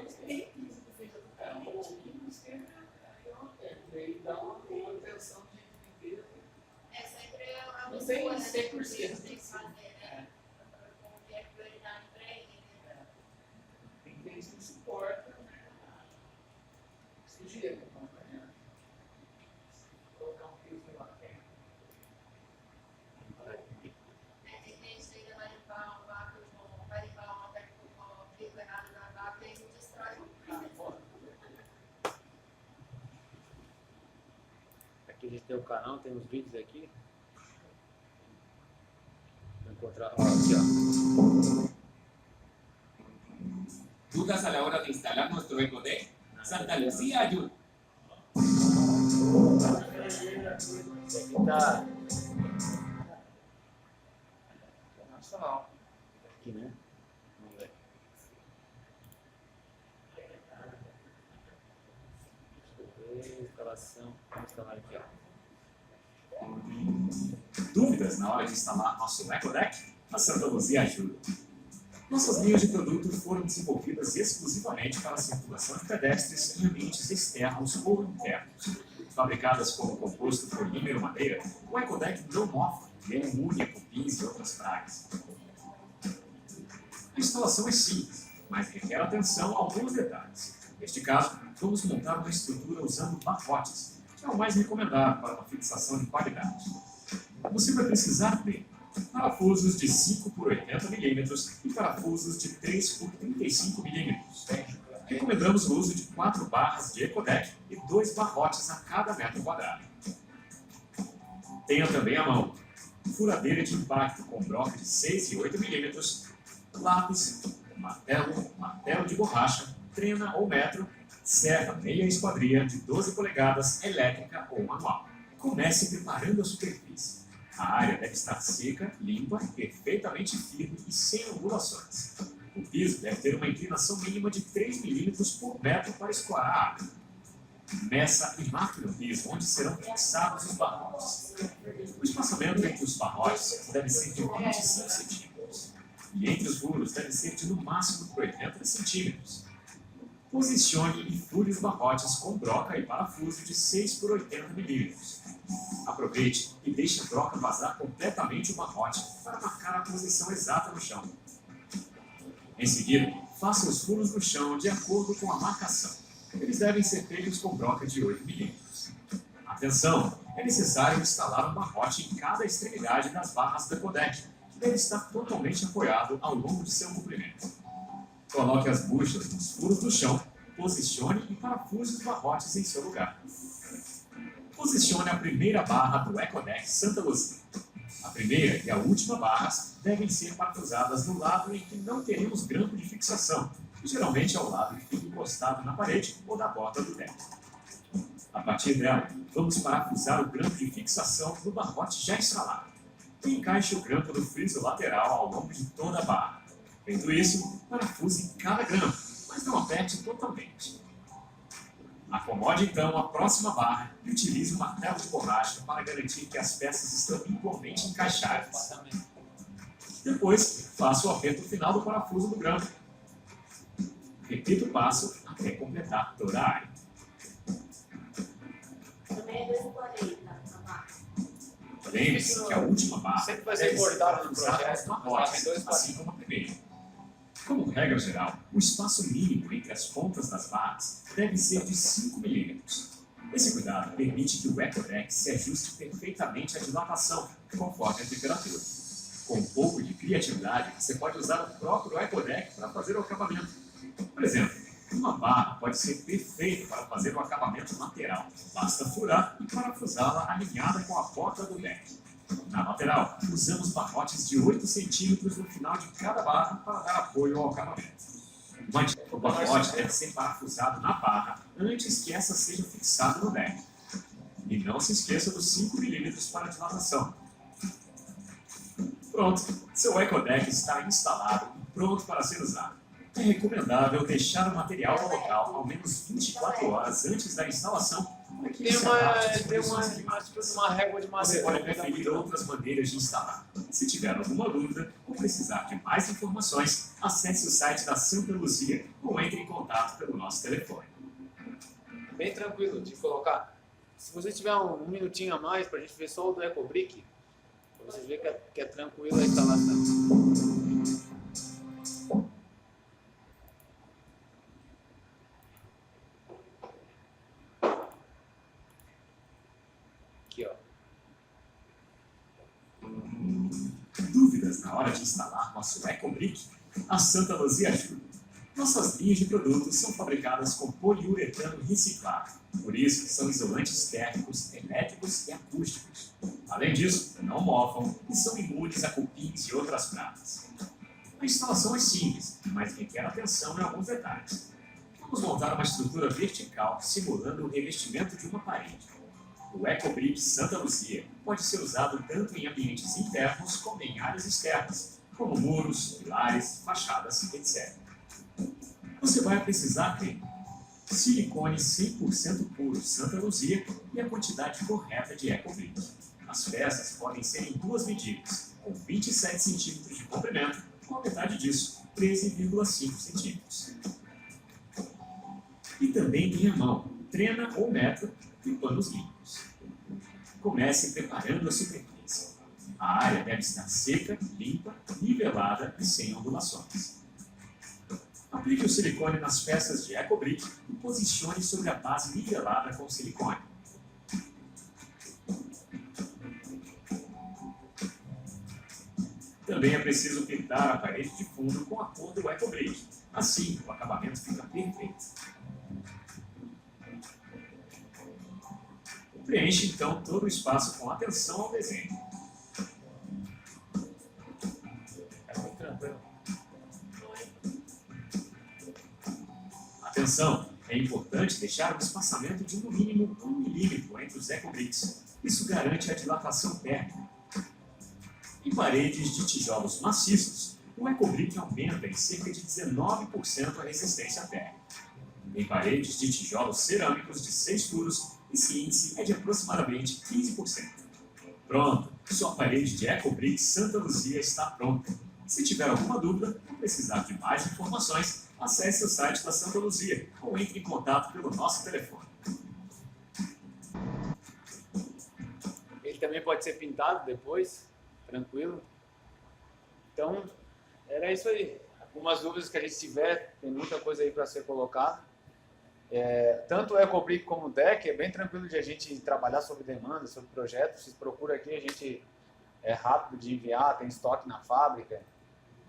Ele dá uma manutenção de limpeza. É sempre a Não tem mistura, né, 100%. que tem que fazer, né? Como que é prioridade para ele, né? Tem gente que suporta sujeira, acompanhando. Colocar um fio lá. Tem gente que ainda vai limpar um vácuo, vai limpar uma vaca com o fio errado na vaca e ele destrói. Aqui a gente tem o canal, tem os vídeos aqui. Vou encontrar. Aqui, ó. ¿Dudas a la hora de instalar nuestro EcoDeck? Santa Lucía ayuda. Esse aqui tá. Nacional. Aqui, né? Vamos ver. Deixa eu ver. Instalação. Vamos instalar aqui, ó. Dúvidas na hora de instalar nosso EcoDeck? A Santa Luzia ajuda. Nossas linhas de produto foram desenvolvidas exclusivamente para a circulação de pedestres em ambientes externos ou internos. Fabricadas como composto polímero ou madeira, o EcoDeck não mofa e é imune a cupins e outras pragas. A instalação é simples, mas requer atenção a alguns detalhes. Neste caso, vamos montar uma estrutura usando barrotes, que é o mais recomendado para uma fixação de qualidade. Você vai precisar de parafusos de 5 por 80 mm e parafusos de 3 por 35 mm. Recomendamos o uso de 4 barras de EcoDeck e 2 barrotes a cada metro quadrado. Tenha também à mão furadeira de impacto com broca de 6 e 8 mm, lápis, martelo de borracha, trena ou metro, serra meia esquadria de 12 polegadas elétrica ou manual. Comece preparando a superfície. A área deve estar seca, limpa, perfeitamente firme e sem ondulações. O piso deve ter uma inclinação mínima de 3 mm por metro para escoar a água. Meça e marque no piso onde serão fixados os barrotes. O espaçamento entre os barrotes deve ser de 25 centímetros. E entre os furos deve ser de no máximo 80 centímetros. Posicione e fure os barrotes com broca e parafuso de 6 por 80 milímetros. Aproveite e deixe a broca vazar completamente o barrote para marcar a posição exata no chão. Em seguida, faça os furos no chão de acordo com a marcação. Eles devem ser feitos com broca de 8 milímetros. Atenção! É necessário instalar um barrote em cada extremidade das barras do EcoDeck, que deve estar totalmente apoiado ao longo de seu comprimento. Coloque as buchas nos furos do chão, posicione e parafuse os barrotes em seu lugar. Posicione a primeira barra do EcoDeck Santa Luzia. A primeira e a última barras devem ser parafusadas no lado em que não teremos grampo de fixação, que geralmente é o lado que fica encostado na parede ou da borda do deck. A partir dela, vamos parafusar o grampo de fixação no barrote já instalado. E encaixe o grampo do friso lateral ao longo de toda a barra. Feito isso, parafuse cada grampo, mas não aperte totalmente. Acomode então a próxima barra e utilize um martelo de borracha para garantir que as peças estão igualmente encaixadas. Depois, faça o aperto final do parafuso do grampo. Repita o passo até completar toda a área. Também é 2,40 a barra. Lembre-se que a última barra Sempre vai ser cortada no projeto, na mas lá tem roda, 2,40. assim como a primeira. Como regra geral, o espaço mínimo entre as pontas das barras deve ser de 5 mm. Esse cuidado permite que o EcoDeck se ajuste perfeitamente à dilatação, conforme a temperatura. Com um pouco de criatividade, você pode usar o próprio EcoDeck para fazer o acabamento. Por exemplo, uma barra pode ser perfeita para fazer o acabamento lateral. Basta furar e parafusá-la alinhada com a porta do deck. Na lateral, usamos barrotes de 8 centímetros no final de cada barra para dar apoio ao acabamento. O barrote deve ser parafusado na barra antes que essa seja fixada no deck. E não se esqueça dos 5 mm para dilatação. Pronto, seu EcoDeck está instalado e pronto para ser usado. É recomendável deixar o material no local ao menos 24 horas antes da instalação para que ele se adapte às condições climáticas. uma régua de Você madeira. pode preferir outras maneiras de instalar. Se tiver alguma dúvida ou precisar de mais informações, acesse o site da Santa Luzia ou entre em contato pelo nosso telefone. Bem tranquilo de colocar. Se você tiver um minutinho a mais para a gente ver só o do EcoBrick, para vocês verem que é tranquilo a instalação. Aqui, ó. Dúvidas na hora de instalar nosso EcoBrick? A Santa Luzia ajuda. Nossas linhas de produtos são fabricadas com poliuretano reciclado, por isso são isolantes térmicos, elétricos e acústicos. Além disso, não mofam e são imunes a cupins e outras pragas. A instalação é simples, mas requer atenção em alguns detalhes. Vamos montar uma estrutura vertical simulando o revestimento de uma parede. O EcoBrick Santa Luzia pode ser usado tanto em ambientes internos como em áreas externas, como muros, pilares, fachadas, etc. Você vai precisar de silicone 100% puro Santa Luzia e a quantidade correta de EcoBrick. As peças podem ser em duas medidas, com 27 cm de comprimento, com a metade disso, 13,5 cm. E também em mão, trena ou metro e panos limpos. Comece preparando a superfície. A área deve estar seca, limpa, nivelada e sem ondulações. Aplique o silicone nas peças de EcoBrick e posicione sobre a base nivelada com silicone. Também é preciso pintar a parede de fundo com a cor do EcoBrick. Assim, o acabamento fica perfeito. Preenche então todo o espaço com atenção ao desenho. É muito tranquilo. Atenção! É importante deixar um espaçamento de no mínimo 1 milímetro entre os EcoBricks. Isso garante a dilatação térmica. Em paredes de tijolos maciços, o EcoBrick aumenta em cerca de 19% a resistência térmica. Em paredes de tijolos cerâmicos de 6 furos, esse índice é de aproximadamente 15%. Pronto! Sua parede de EcoBrick Santa Luzia está pronta. Se tiver alguma dúvida ou precisar de mais informações, acesse o site da Santa Luzia ou entre em contato pelo nosso telefone. Ele também pode ser pintado depois, tranquilo. Então, era isso aí. Algumas dúvidas que a gente tiver, tem muita coisa aí para ser colocada. Tanto o EcoBrick como o deck é bem tranquilo de a gente trabalhar sobre demanda, sobre projetos. Vocês procuram aqui, a gente é rápido de enviar, tem estoque na fábrica.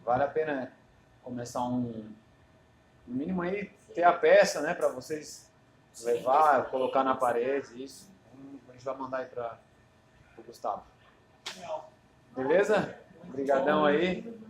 Vale a pena começar no mínimo aí, ter a peça, né, para vocês levar, colocar na parede, isso. Então, a gente vai mandar aí para o Gustavo. Legal. Beleza? Obrigadão aí.